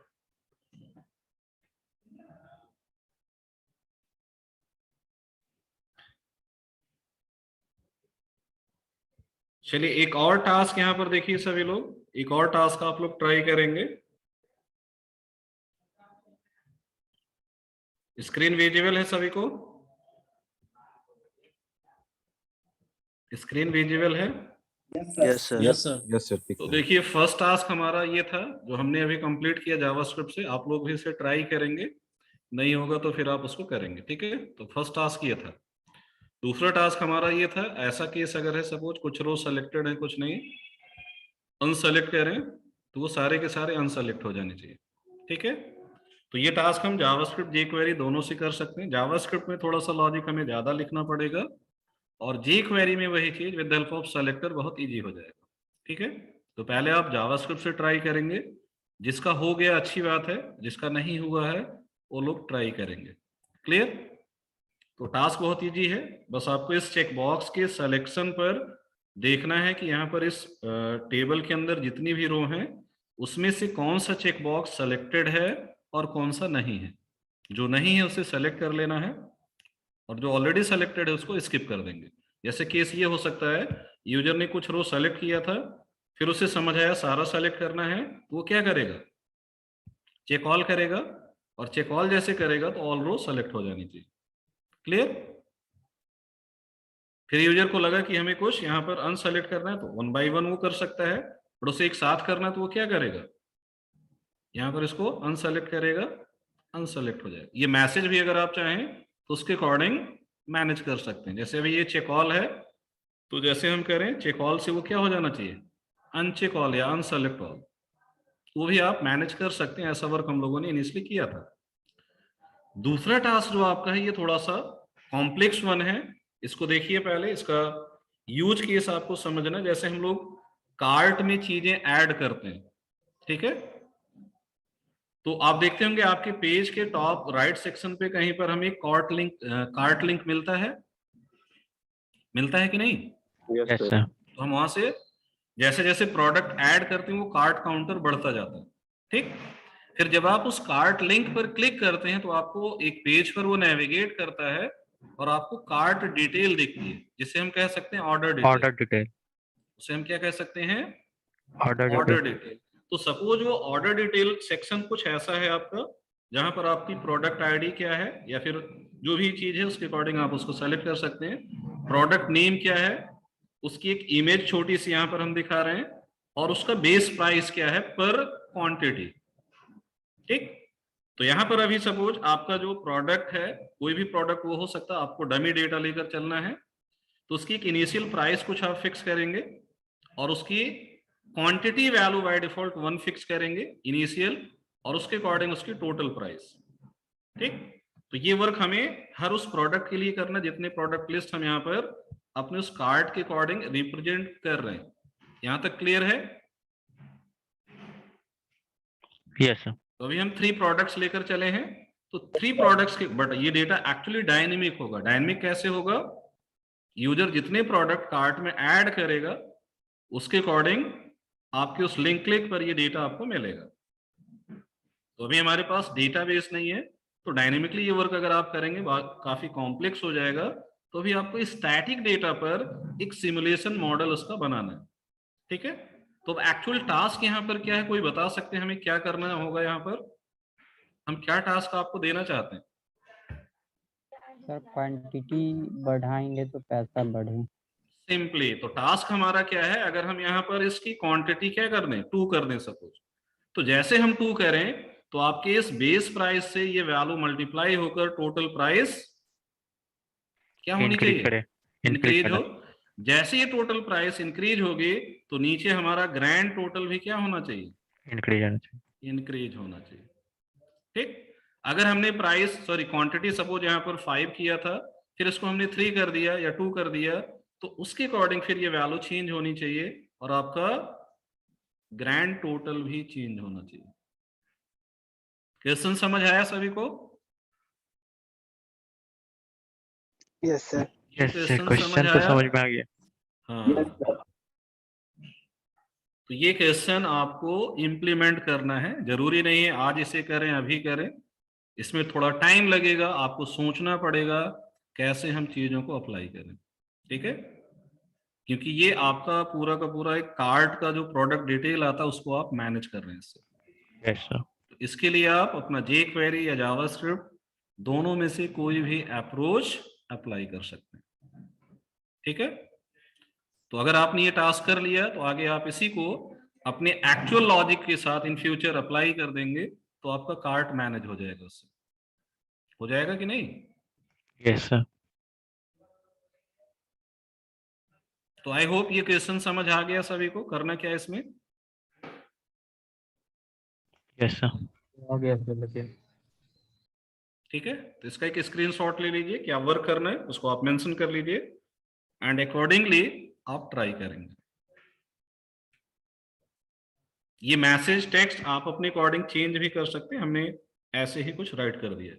चलिए एक और टास्क यहाँ पर देखिए सभी लोग, एक और टास्क आप लोग ट्राई करेंगे। स्क्रीन विजिबल है सभी को? स्क्रीन विजिबल है? Yes sir. Yes sir. Yes sir. तो देखिए फर्स्ट टास्क हमारा ये था जो हमने अभी कंप्लीट किया जावास्क्रिप्ट से। आप लोग भी इसे ट्राई करेंगे, नहीं होगा तो फिर आप उसको करेंगे, ठीक है? तो फर्स्ट टास्क ये था। दूसरा टास्क हमारा ये था, ऐसा केस अगर है सपोज कुछ रो सेलेक्टेड है कुछ नहीं, अनसेलेक्ट करें तो वो सारे के सारे अनसेलेक्ट हो जाने चाहिए, ठीक है? तो ये टास्क हम जावास्क्रिप्ट jQuery दोनों से कर सकते हैं। जावास्क्रिप्ट में थोड़ा सा लॉजिक हमें ज्यादा लिखना पड़ेगा और jQuery में वही चीज विद हेल्प ऑफ सेलेक्टर बहुत इजी हो जाएगा, ठीक है? तो पहले आप जावास्क्रिप्ट से ट्राई करेंगे, जिसका हो गया अच्छी बात है, जिसका नहीं हुआ है वो लोग ट्राई करेंगे। क्लियर? तो टास्क बहुत इजी है, बस आपको इस चेक बॉक्स के सिलेक्शन पर देखना है कि यहाँ पर इस टेबल के अंदर जितनी भी रो हैं उसमें से कौन सा चेक बॉक्स सेलेक्टेड है और कौन सा नहीं है। जो नहीं है उसे सेलेक्ट कर लेना है और जो ऑलरेडी सेलेक्टेड है उसको स्किप कर देंगे। जैसे केस ये हो सकता है, यूजर ने कुछ रो सेलेक्ट किया था, फिर उसे समझ आया सारा सेलेक्ट करना है, तो वो क्या करेगा, चेक ऑल करेगा, और चेक ऑल जैसे करेगा तो ऑल रो सेलेक्ट हो जानी चाहिए। क्लियर? फिर यूजर को लगा कि हमें कुछ यहाँ पर अनसेलेक्ट करना है तो 1 बाय 1 वो कर सकता है, और उसे एक साथ करना है तो वो क्या करेगा, यहाँ पर इसको अनसेलेक्ट करेगा, अनसेलेक्ट हो जाएगा। ये मैसेज भी अगर आप चाहें तो उसके अकॉर्डिंग मैनेज कर सकते हैं। जैसे अभी ये चेक ऑल है तो जैसे हम करें चेक ऑल से वो क्या हो जाना चाहिए, अनचेक ऑल या अनसेलेक्ट ऑल, वो भी आप मैनेज कर सकते हैं। ऐसा वर्क हम लोगों ने इनिशियली किया था। दूसरा टास्क जो आपका है ये थोड़ा सा कॉम्प्लेक्स वन है, इसको देखिए पहले। इसका यूज केस आपको समझना, जैसे हम लोग कार्ट में चीजें ऐड करते हैं, ठीक है? तो आप देखते होंगे आपके पेज के टॉप राइट सेक्शन पे कहीं पर हमें कार्ट लिंक मिलता है कि नहीं? Yes sir. तो हम वहां से जैसे जैसे प्रोडक्ट ऐड करते हैं वो कार्ट काउंटर बढ़ता जाता है, ठीक? फिर जब आप उस कार्ट लिंक पर क्लिक करते हैं तो आपको एक पेज पर वो नेविगेट करता है और आपको कार्ट डिटेल दिखती है, जिसे हम कह सकते हैं ऑर्डर डिटेल। उसे हम क्या कह सकते हैं, ऑर्डर डिटेल। तो सपोज वो ऑर्डर डिटेल सेक्शन कुछ ऐसा है आपका, जहां पर आपकी प्रोडक्ट आईडी क्या है या फिर जो भी चीज है उसके अकॉर्डिंग आप उसको सेलेक्ट कर सकते हैं। प्रोडक्ट नेम क्या है, उसकी एक इमेज छोटी सी यहाँ पर हम दिखा रहे हैं, और उसका बेस प्राइस क्या है पर क्वांटिटी, ठीक? तो यहाँ पर अभी सपोज आपका जो प्रोडक्ट है, कोई भी प्रोडक्ट वो हो सकता है, आपको डमी डेटा लेकर चलना है, तो उसकी एक इनिशियल प्राइस कुछ आप फिक्स करेंगे और उसकी quantity value by default 1 fix करेंगे इनिशियल, और उसके अकॉर्डिंग उसकी टोटल प्राइस, ठीक? तो ये वर्क हमें हर उस प्रोडक्ट के लिए करना जितने प्रोडक्ट लिस्ट हम यहाँ पर अपने उस कार्ड के अकॉर्डिंग रिप्रेजेंट कर रहे हैं। यहां तक क्लियर है? Yes sir. तो अभी हम 3 प्रोडक्ट्स लेकर चले हैं, तो 3 प्रोडक्ट्स के, बट ये डेटा एक्चुअली डायनेमिक होगा। डायनेमिक कैसे होगा, यूजर जितने प्रोडक्ट कार्ट में ऐड करेगा उसके अकॉर्डिंग आपके उस लिंक क्लिक पर ये डेटा आपको मिलेगा। तो अभी हमारे पास डेटाबेस नहीं है, तो डायनेमिकली ये वर्क अगर आप करेंगे काफी कॉम्प्लेक्स हो जाएगा। तो अभी आपको स्टैटिक डेटा पर एक सिमुलेशन मॉडल उसका बनाना है, ठीक है। तो एक्चुअल टास्क यहाँ पर क्या है, कोई बता सकते हैं हमें क्या करना होगा? यहाँ पर हम क्या टास्क आपको देना चाहते हैं? सर क्वांटिटी बढ़ाएंगे तो पैसा बढ़े। सिंपली तो टास्क हमारा क्या है, अगर हम यहाँ पर इसकी क्वांटिटी क्या कर दें, 2 कर दें सपोज, तो जैसे हम 2 करें तो आपके इस बेस प्राइस से ये वैल्यू मल्टीप्लाई होकर टोटल प्राइस क्या होनी चाहिए, इंक्रीज हो। जैसे ये टोटल प्राइस इंक्रीज होगी तो नीचे हमारा ग्रैंड टोटल भी क्या होना चाहिए, इंक्रीज होना चाहिए, ठीक। अगर हमने प्राइस क्वांटिटी सपोज यहाँ पर 5 किया था, फिर इसको हमने 3 कर दिया या 2 कर दिया, तो उसके अकॉर्डिंग फिर ये वैल्यू चेंज होनी चाहिए और आपका ग्रैंड टोटल भी चेंज होना चाहिए। क्वेश्चन समझ आया सभी को? Yes sir. क्वेश्चन तो समझ में आ गया। हाँ, तो ये क्वेश्चन आपको इम्प्लीमेंट करना है, जरूरी नहीं है आज इसे करें अभी करें, इसमें थोड़ा टाइम लगेगा, आपको सोचना पड़ेगा कैसे हम चीजों को अप्लाई करें, ठीक है। क्योंकि ये आपका पूरा का पूरा एक कार्ड का जो प्रोडक्ट डिटेल आता है उसको आप मैनेज कर रहे हैं इससे। Yes sir. तो इसके लिए आप अपना jQuery या जावास्क्रिप्ट दोनों में से कोई भी अप्रोच अप्लाई कर सकते हैं, ठीक है। तो अगर आपने ये टास्क कर लिया तो आगे आप इसी को अपने एक्चुअल लॉजिक के साथ इन फ्यूचर अप्लाई कर देंगे तो आपका कार्ट मैनेज हो जाएगा, उससे हो जाएगा कि नहीं? Yes sir. तो आई होप ये क्वेश्चन समझ आ गया सभी को, करना क्या है इसमें? Yes sir. हो गया सर। ठीक है, तो इसका एक स्क्रीनशॉट ले लीजिए, क्या वर्क करना है उसको आप मेंशन कर लीजिए एंड अकॉर्डिंगली आप ट्राई करेंगे। ये मैसेज टेक्स्ट आप अपने अकॉर्डिंग चेंज भी कर सकते हैं, हमने ऐसे ही कुछ राइट कर दिया।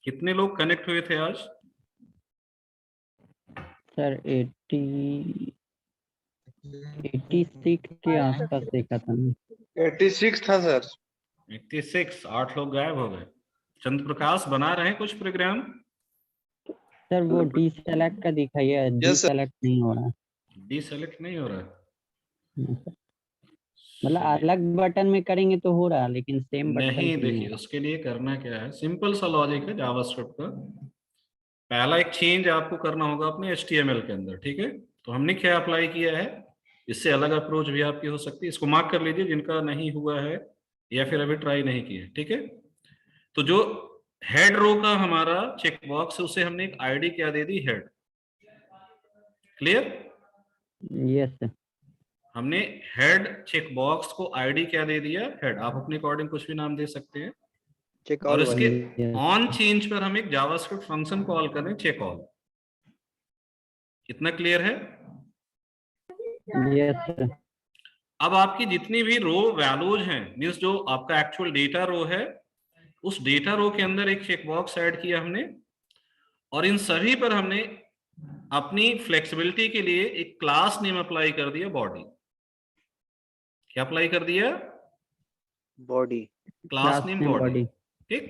कितने लोग कनेक्ट हुए थे आज? सर 86 के आसपास देखा था मैं। 86 था सर। 86, 8 लोग गायब हो गए। चंद्र प्रकाश बना रहे हैं कुछ प्रोग्राम? सर वो डीसेलेक्ट का दिखाइए, डीसेलेक्ट नहीं हो रहा। डीसेलेक्ट नहीं हो रहा है, मतलब अलग बटन में करेंगे तो हो रहा, लेकिन सेम बटन नहीं। देखिए उसके लिए करना क्या है, सिंपल सा लॉजिक है जावास्क्रिप्ट का। पहला एक चेंज आपको करना होगा अपने HTML के अंदर, ठीक है। तो हमने क्या अप्लाई किया है, इससे अलग अप्रोच भी आपकी हो सकती है, इसको मार्क कर लीजिए जिनका नहीं हुआ है या फिर अभी ट्राई नहीं किया, ठीक है। तो जो हेड रो का हमारा चेक बॉक्स है उसे हमने एक आईडी क्या दे दी, हेड। क्लियर? Yes sir. हमने हेड चेक बॉक्स को आईडी क्या दे दिया, हेड। आप अपने अकॉर्डिंग कुछ भी नाम दे सकते हैं। और इसके ऑन चेंज पर हम एक जावास्क्रिप्ट फंक्शन कॉल करें, चेक ऑल। कितना क्लियर है? Yes sir. अब आपकी जितनी भी रो वैल्यूज हैं, मींस जो आपका एक्चुअल डेटा रो है, उस डेटा रो के अंदर एक चेक बॉक्स ऐड किया हमने, और इन सभी पर हमने अपनी फ्लेक्सिबिलिटी के लिए एक क्लास नेम अप्लाई कर दिया, बॉडी। क्या अप्लाई कर दिया? बॉडी। क्लास नेम बॉडी, ठीक।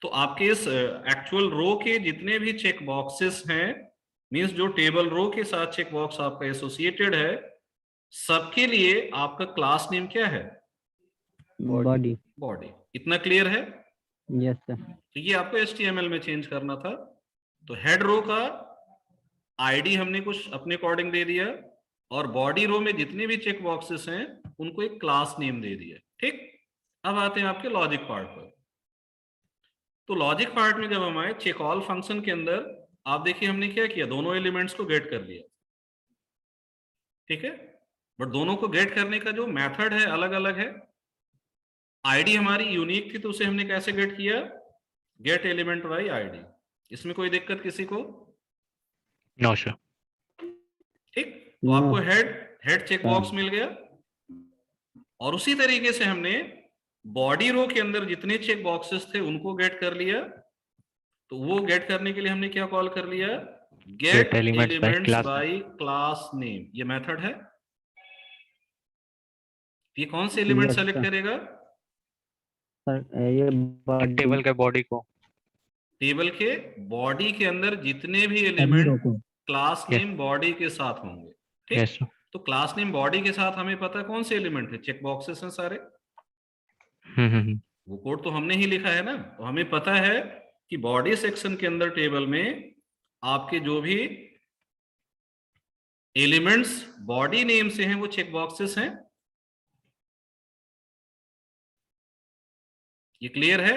तो आपके इस एक्चुअल रो के जितने भी चेक बॉक्सेस हैं, मींस जो टेबल रो के साथ चेक बॉक्स आपका एसोसिएटेड है, सबके लिए आपका क्लास नेम क्या है? बॉडी। बॉडी। इतना क्लियर है? Yes sir. तो ये आपको HTML में चेंज करना था। तो हेड रो का आईडी हमने कुछ अपने अकॉर्डिंग दे दिया और बॉडी रो में जितने भी चेक बॉक्सेस हैं उनको एक क्लास नेम दे दिया। ठीक, अब आते हैं आपके लॉजिक पार्ट पर। तो लॉजिक पार्ट में जब हम आए चेक ऑल फंक्शन के अंदर, आप देखिए हमने क्या किया, दोनों एलिमेंट्स को गेट कर लिया। ठीक है, बट दोनों को गेट करने का जो मेथड है अलग अलग है। आईडी हमारी यूनिक थी तो उसे हमने कैसे गेट किया, गेट एलिमेंट बाय आईडी। इसमें कोई दिक्कत किसी को? No sir. ठीक, तो आपको हेड चेक बॉक्स मिल गया और उसी तरीके से हमने बॉडी रो के अंदर जितने चेक बॉक्सेस थे उनको गेट कर लिया। तो वो गेट करने के लिए हमने क्या कॉल कर लिया, gate elements bye class name. ये मेथड है। ये कौन से एलिमेंट सेलेक्ट करेगा सर? ये टेबल के बॉडी को, टेबल के बॉडी के अंदर जितने भी एलिमेंट क्लास नेम बॉडी के साथ होंगे। ठीक, तो क्लास नेम बॉडी के साथ हमें पता है कौन से एलिमेंट है, चेक बॉक्सेस हैं सारे। वो कोड तो हमने ही लिखा है ना, तो हमें पता है कि बॉडी सेक्शन के अंदर टेबल में आपके जो भी एलिमेंट्स बॉडी नेम से हैं वो चेक बॉक्सेस हैं। ये क्लियर है?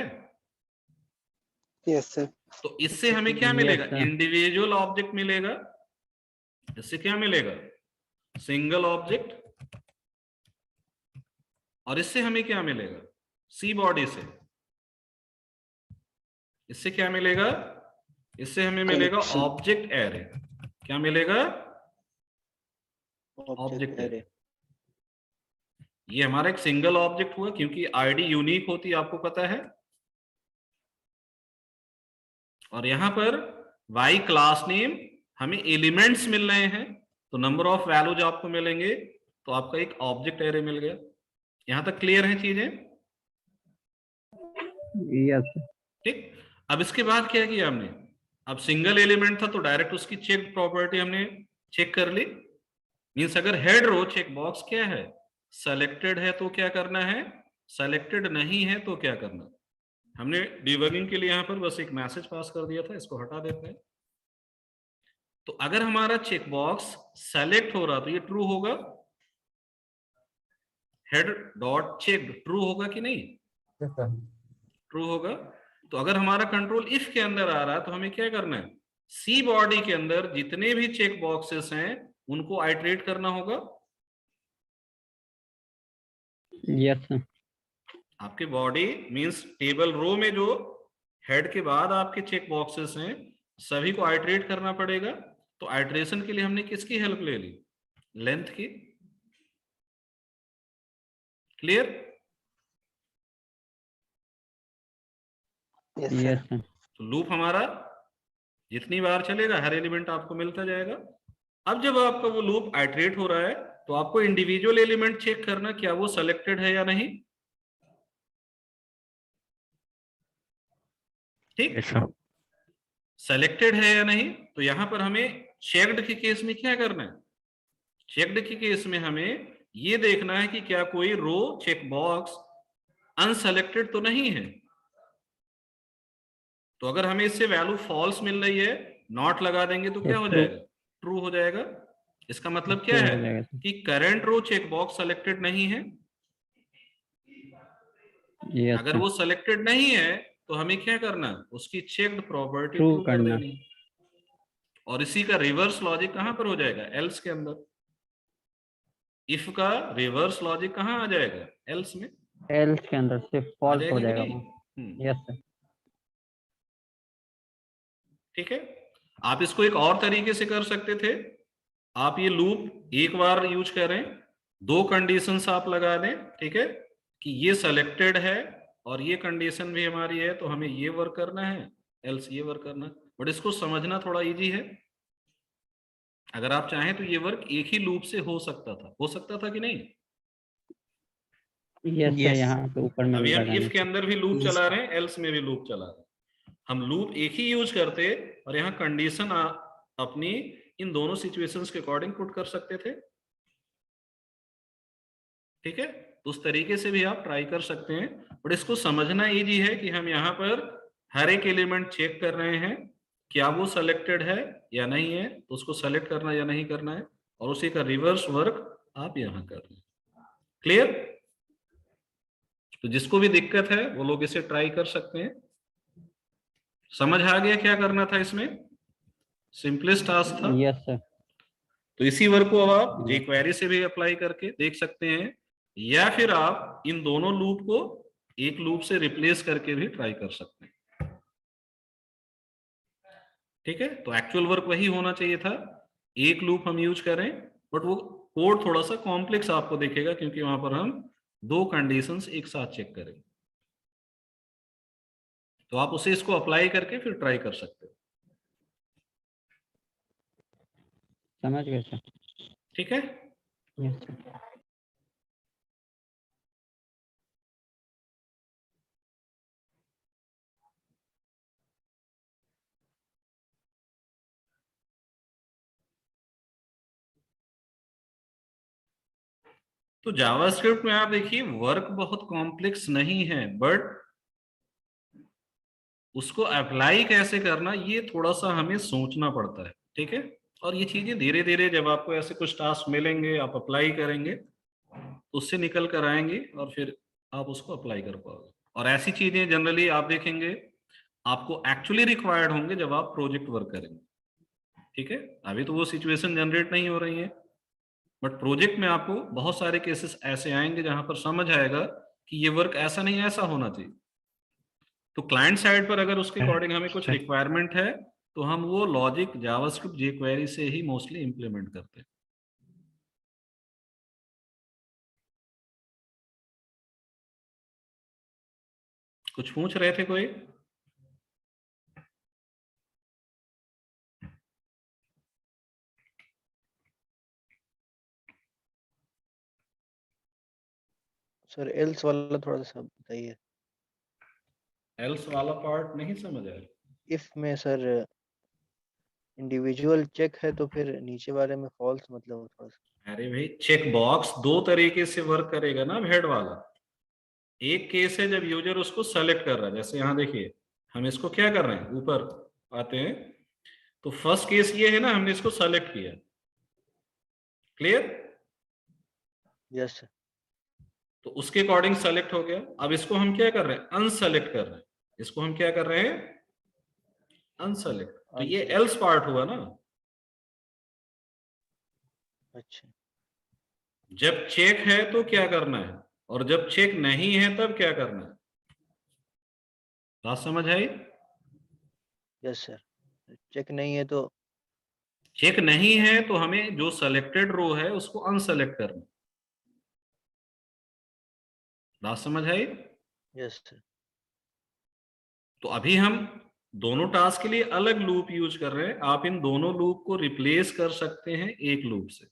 Yes sir. तो इससे हमें क्या मिलेगा, इंडिविजुअल ऑब्जेक्ट मिलेगा। इससे क्या मिलेगा, सिंगल ऑब्जेक्ट। और इससे हमें क्या मिलेगा, सी बॉडी से इससे क्या मिलेगा, इससे हमें मिलेगा ऑब्जेक्ट एरे। क्या मिलेगा, ऑब्जेक्ट एरे। ये हमारा एक सिंगल ऑब्जेक्ट हुआ क्योंकि आईडी यूनिक होती है, आपको पता है। और यहां पर वाई क्लास नेम हमें एलिमेंट्स मिल रहे हैं, तो नंबर ऑफ वैल्यूज आपको मिलेंगे, तो आपका एक ऑब्जेक्ट एरे मिल गया। यहां तक क्लियर है चीजें? यस। ठीक, अब इसके बाद क्या किया हमने, अब सिंगल एलिमेंट था तो डायरेक्ट उसकी चेक प्रॉपर्टी हमने चेक कर ली। मींस अगर हेड रो चेक बॉक्स क्या है, सेलेक्टेड है तो क्या करना है, सेलेक्टेड नहीं है तो क्या करना। हमने डिबगिंग के लिए यहां पर बस एक मैसेज पास कर दिया था, इसको हटा देते हैं। तो अगर हमारा चेक बॉक्स सेलेक्ट हो रहा तो ये ट्रू होगा, हेड डॉट चेक ट्रू होगा कि नहीं? ट्रू होगा। तो अगर हमारा कंट्रोल इफ के अंदर आ रहा है तो हमें क्या करना है, सी बॉडी के अंदर जितने भी चेक बॉक्सेस हैं उनको आइटरेट करना होगा। Yes sir. आपके बॉडी मींस टेबल रो में जो हेड के बाद आपके चेक बॉक्सेस हैं सभी को आइटरेट करना पड़ेगा। तो आइटरेशन के लिए हमने किसकी हेल्प ले ली, लेंथ की। क्लियर? Yes sir. तो लूप हमारा जितनी बार चलेगा हर एलिमेंट आपको मिलता जाएगा। अब जब आपका वो लूप आइटरेट हो रहा है तो आपको इंडिविजुअल एलिमेंट चेक करना क्या वो सेलेक्टेड है या नहीं। ठीक, सेलेक्टेड है या नहीं। तो यहां पर हमें चेक्ड के केस में क्या करना है, चेक्ड के केस में हमें ये देखना है कि क्या कोई रो चेक बॉक्स अनसेलेक्टेड तो नहीं है। तो अगर हमें इससे वैल्यू फॉल्स मिल रही है, नॉट लगा देंगे तो क्या हो जाएगा, ट्रू हो जाएगा। इसका मतलब क्या है कि current row check box selected नहीं है। अगर वो सेलेक्टेड नहीं है तो हमें क्या करना, उसकी चेक्ड प्रॉपर्टी ट्रू कर देनी। और इसी का रिवर्स लॉजिक कहां पर हो जाएगा, एल्स के अंदर। इफ का रिवर्स लॉजिक कहां आ जाएगा, एल्स में। एल्स के अंदर से फॉल्स हो जाएगा। Yes sir. ठीक है, आप इसको एक और तरीके से कर सकते थे। आप ये लूप एक बार यूज करें, दो कंडीशंस आप लगा दें। ठीक है, कि ये सेलेक्टेड है और ये कंडीशन भी हमारी है, तो हमें ये वर्क करना है, एल्स ये वर्क करना है। बट इसको समझना थोड़ा इजी है। अगर आप चाहें तो ये वर्क एक ही लूप से हो सकता था कि नहीं। यस सर, यहाँ पे ऊपर में अभी हम इफ के अंदर भी लूप चला रहे हैं, एल्स में भी लूप चला रहे हैं। हम लूप एक ही यूज करते और यहाँ कंडीशन अपनी इन दोनों सिचुएशंस के अकॉर्डिंग पुट कर सकते थे। ठीक है, तो उस तरीके से भी आप ट्राई कर सकते हैं। बट इसको समझना इजी है कि हम यहाँ पर हर एक एलिमेंट चेक कर रहे हैं क्या वो सेलेक्टेड है या नहीं है, तो उसको सेलेक्ट करना या नहीं करना है, और उसी का रिवर्स वर्क आप यहाँ कर रहे हैं। क्लियर? तो जिसको भी दिक्कत है वो लोग इसे ट्राई कर सकते हैं। समझ आ गया क्या करना था इसमें? सिंपलेस्ट टास्क था। Yes sir. तो इसी वर्क को अब आप jQuery से भी अप्लाई करके देख सकते हैं, या फिर आप इन दोनों लूप को एक लूप से रिप्लेस करके भी ट्राई कर सकते हैं। ठीक है, तो एक्चुअल वर्क वही होना चाहिए था, एक लूप हम यूज करें, बट वो कोड थोड़ा सा कॉम्प्लेक्स आपको दिखेगा क्योंकि वहां पर हम दो कंडीशंस एक साथ चेक करेंगे। तो आप उसे इसको अप्लाई करके फिर ट्राई कर सकते हो। समझ गए सर। ठीक है, यस सर। तो जावास्क्रिप्ट में आप देखिए वर्क बहुत कॉम्प्लेक्स नहीं है, बट उसको अप्लाई कैसे करना ये थोड़ा सा हमें सोचना पड़ता है। ठीक है, और ये चीजें धीरे धीरे जब आपको ऐसे कुछ टास्क मिलेंगे, आप अप्लाई करेंगे, तो उससे निकल कर आएंगे और फिर आप उसको अप्लाई कर पाओगे। और ऐसी चीजें जनरली आप देखेंगे आपको एक्चुअली रिक्वायर्ड होंगे जब आप प्रोजेक्ट वर्क करेंगे। ठीक है, अभी तो वो सिचुएशन जनरेट नहीं हो रही है, बट प्रोजेक्ट में आपको बहुत सारे केसेस ऐसे आएंगे जहां पर समझ आएगा कि ये वर्क ऐसा नहीं ऐसा होना चाहिए। तो क्लाइंट साइड पर अगर उसके अकॉर्डिंग हमें कुछ रिक्वायरमेंट है तो हम वो लॉजिक जावास्क्रिप्ट jQuery से ही मोस्टली इंप्लीमेंट करते हैं। कुछ पूछ रहे थे कोई? सर एल्स वाला थोड़ा सा बताइए। एल्स वाला पार्ट नहीं समझ आया। इफ में सर इंडिविजुअल चेक है तो फिर नीचे वाले में फॉल्स, मतलब थोड़ा सा। अरे भाई, चेक बॉक्स दो तरीके से वर्क करेगा ना हेड वाला। एक केस है जब यूजर उसको सेलेक्ट कर रहा है, जैसे यहाँ देखिए हम इसको क्या कर रहे हैं, ऊपर आते हैं, तो फर्स्ट केस ये है ना, हमने इसको सेलेक्ट किया। क्लियर? Yes sir. तो उसके अकॉर्डिंग सेलेक्ट हो गया। अब इसको हम क्या कर रहे हैं, अनसेलेक्ट कर रहे हैं। इसको हम क्या कर रहे हैं, अनसेलेक्ट। तो ये एल्स पार्ट हुआ ना। अच्छा, जब चेक है तो क्या करना है, और जब चेक नहीं है तब क्या करना है। बात समझ आई? Yes sir. चेक नहीं है तो चेक नहीं है तो हमें जो सेलेक्टेड रो है उसको अनसेलेक्ट करना। बात समझ आई? Yes sir. तो अभी हम दोनों टास्क के लिए अलग लूप यूज कर रहे हैं। आप इन दोनों लूप को रिप्लेस कर सकते हैं एक लूप से।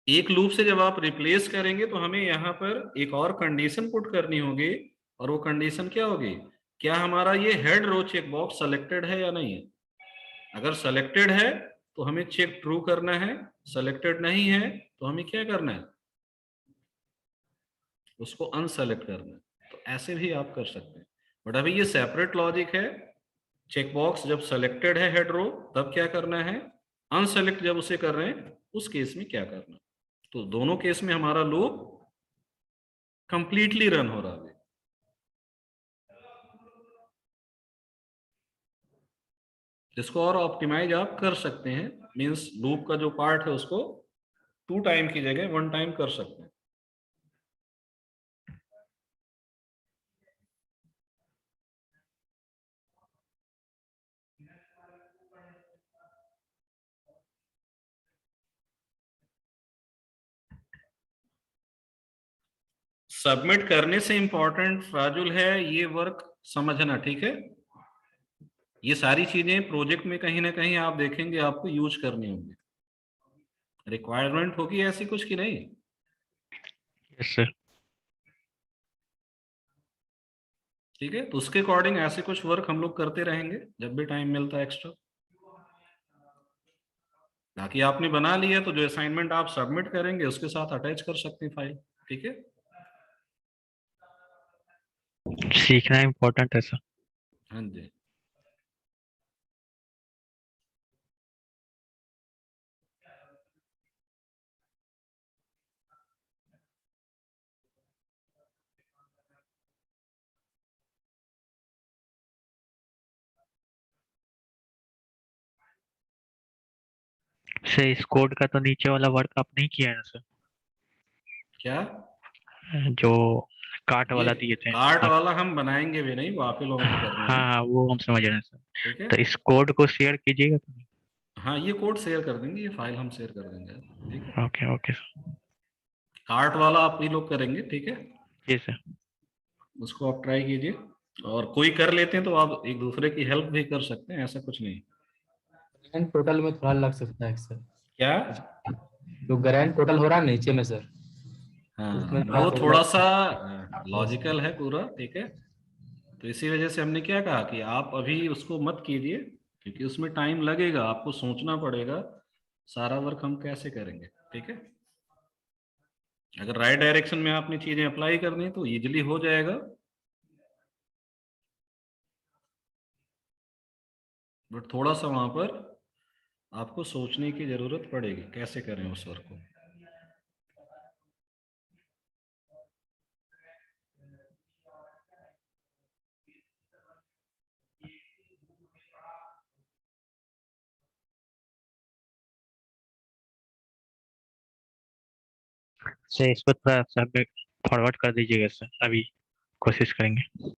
एक लूप से जब आप रिप्लेस करेंगे तो हमें यहाँ पर एक और कंडीशन पुट करनी होगी, और वो कंडीशन क्या होगी, क्या हमारा ये head row check box selected है या नहीं है। अगर सेलेक्टेड है तो हमें चेक ट्रू करना है, सेलेक्टेड नहीं है तो हमें क्या करना है, उसको अनसेलेक्ट करना है। तो ऐसे भी आप कर सकते हैं, बट अभी ये सेपरेट लॉजिक है। चेक बॉक्स जब सेलेक्टेड है हेड रो तब क्या करना है, अनसेलेक्ट जब उसे कर रहे हैं उस केस में क्या करना है। तो दोनों केस में हमारा लूप कंप्लीटली रन हो रहा है। इसको और ऑप्टिमाइज आप कर सकते हैं, मींस लूप का जो पार्ट है उसको 2 टाइम की जगह 1 टाइम कर सकते हैं। सबमिट करने से इंपॉर्टेंट फाजुल है ये वर्क समझना। ठीक है, ये सारी चीजें प्रोजेक्ट में कहीं ना कहीं आप देखेंगे आपको यूज करनी होंगी, रिक्वायरमेंट होगी ऐसी कुछ की नहीं। Yes sir. ठीक है, तो उसके अकॉर्डिंग ऐसे कुछ वर्क हम लोग करते रहेंगे जब भी टाइम मिलता है एक्स्ट्रा। बाकी आपने बना लिया तो जो असाइनमेंट आप सबमिट करेंगे उसके साथ अटैच कर सकते हैं फाइल। ठीक है, सीखना इम्पोर्टेंट है सर। हाँ जी। सर इस कोड का तो नीचे वाला वर्क आप नहीं किया है ना सर, क्या जो कार्ट वाला ये दिए थे कार्ड हाँ वाला हम बनाएंगे भी नहीं, वो आप ही लोगों को करना है। हाँ, वो हम समझ रहे हैं सर। ठीक है, तो इस कोड को शेयर कीजिएगा। हाँ ये कोड शेयर कर देंगे, ये फाइल हम शेयर कर देंगे। ठीक है, ओके ओके सर। कार्ट वाला आप ही लोग करेंगे। ठीक है, जी सर। उसको आप ट्राई कीजिए, और कोई कर लेते हैं तो आप एक दूसरे की हेल्प भी कर सकते हैं, ऐसा कुछ नहीं। ग्रैंड टोटल में थोड़ा लग सकता है सर, क्या जो ग्रैंड टोटल हो रहा है नीचे में सर, हाँ, उसमें वो थोड़ा थोड़ा सा लॉजिकल है पूरा। ठीक है, तो इसी वजह से हमने क्या कहा कि आप अभी उसको मत कीजिए, क्योंकि उसमें टाइम लगेगा, आपको सोचना पड़ेगा सारा वर्क हम कैसे करेंगे। ठीक है, अगर राइट डायरेक्शन में आपने चीजें अप्लाई करनी तो इजीली हो जाएगा, बट थोड़ा सा वहां पर आपको सोचने की जरूरत पड़ेगी कैसे करें उस वर्क को। सर इसको थोड़ा सा फॉरवर्ड कर दीजिएगा सर, अभी कोशिश करेंगे।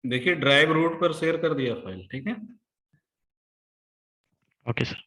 देखिए ड्राइव रूट पर शेयर कर दिया फाइल। ठीक है, ओके सर।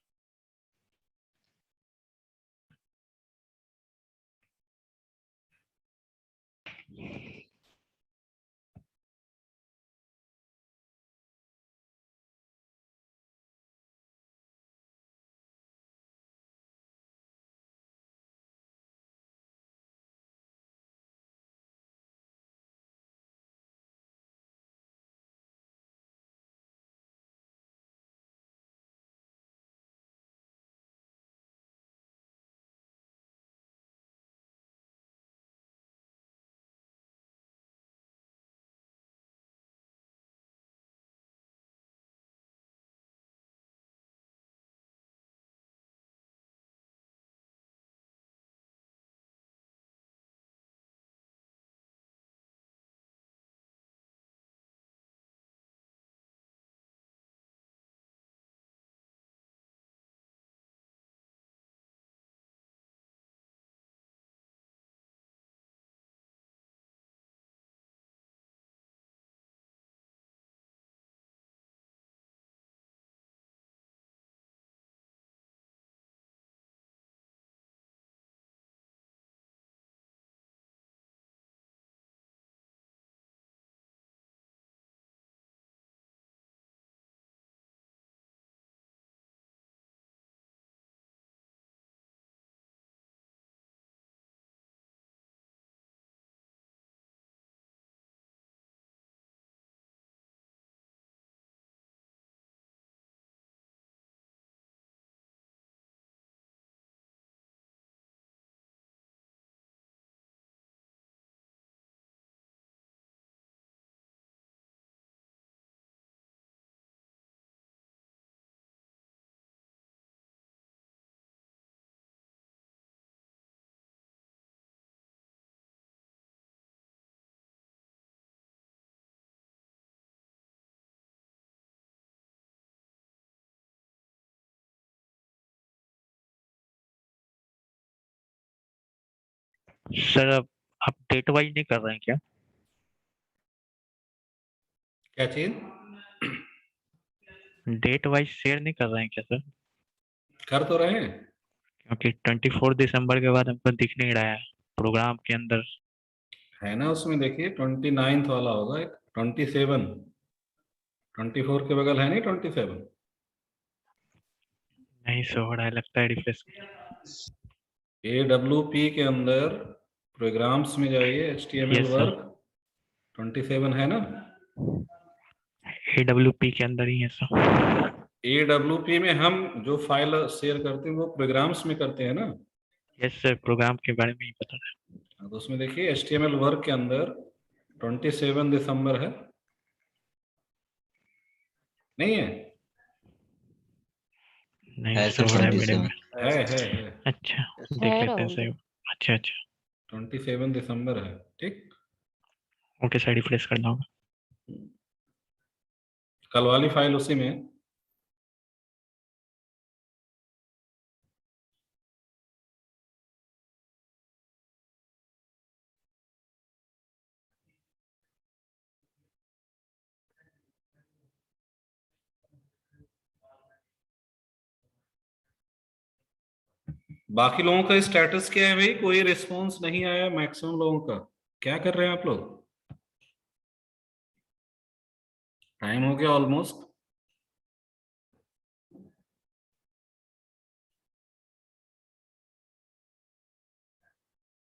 सर अब आप डेट वाइज नहीं कर रहे हैं क्या? क्या चीज? डेट वाइज शेयर नहीं कर रहे हैं क्या सर? कर तो रहे हैं। क्योंकि 24 दिसंबर के बाद हमको दिख नहीं रहा है प्रोग्राम के अंदर। है ना उसमें, देखिए 29 वाला होगा एक, 27, 24 के बगल है नहीं 27। नहीं शो हो रहा है, लगता है रिफ्रेश। AWP के अंदर प्रोग्राम्स में जाइए, HTML Yes, sir. वर्क 27 है ना? AWP के अंदर ही है सर। AWP में हम जो फाइल शेयर करते हैं वो प्रोग्राम्स में करते हैं ना? यस सर, प्रोग्राम के बारे में ही पता है। तो उसमें देखिए HTML वर्क के अंदर 27 दिसंबर है, नहीं है? नहीं शो हो रहा है मेरे में। है। अच्छा देख लेते हैं सर। अच्छा अच्छा 27 दिसंबर है, ठीक। ओके सर, रिफ्रेश करना होगा। कल वाली फाइल उसी में है। बाकी लोगों का स्टेटस क्या है भाई? कोई रिस्पॉन्स नहीं आया मैक्सिमम लोगों का। क्या कर रहे हैं आप लोग? टाइम हो गया ऑलमोस्ट।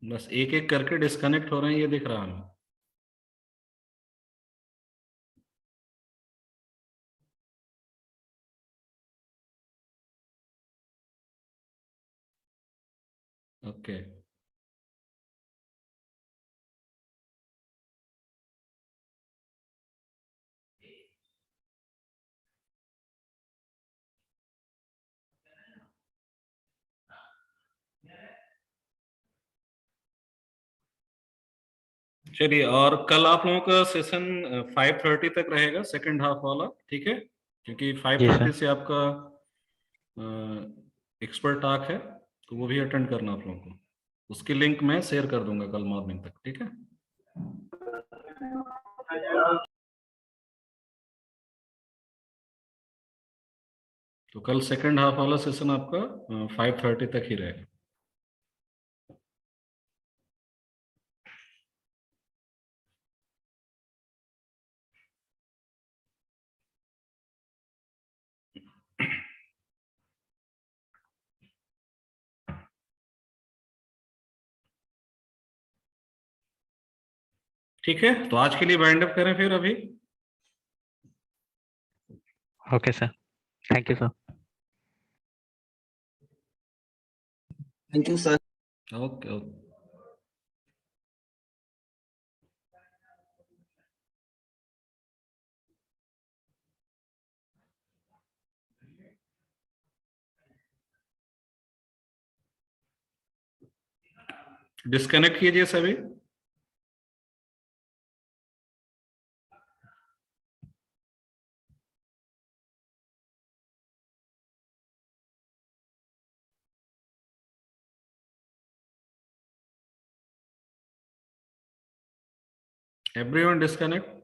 बस एक एक करके डिस्कनेक्ट हो रहे हैं, ये दिख रहा है। ओके चलिए, और कल आप लोगों का सेशन 5:30 तक रहेगा, सेकंड हाफ वाला, ठीक है? क्योंकि 5:30 से आपका एक्सपर्ट टॉक है, तो वो भी अटेंड करना आप लोगों को। उसकी लिंक मैं शेयर कर दूंगा कल मॉर्निंग तक, ठीक है? तो कल सेकंड हाफ वाला सेशन आपका 5:30 तक ही रहेगा। ठीक है, तो आज के लिए वाइंड अप करें फिर अभी। Okay sir, thank you sir. Thank you sir. Okay okay. Disconnect कीजिए सभी। Everyone disconnect.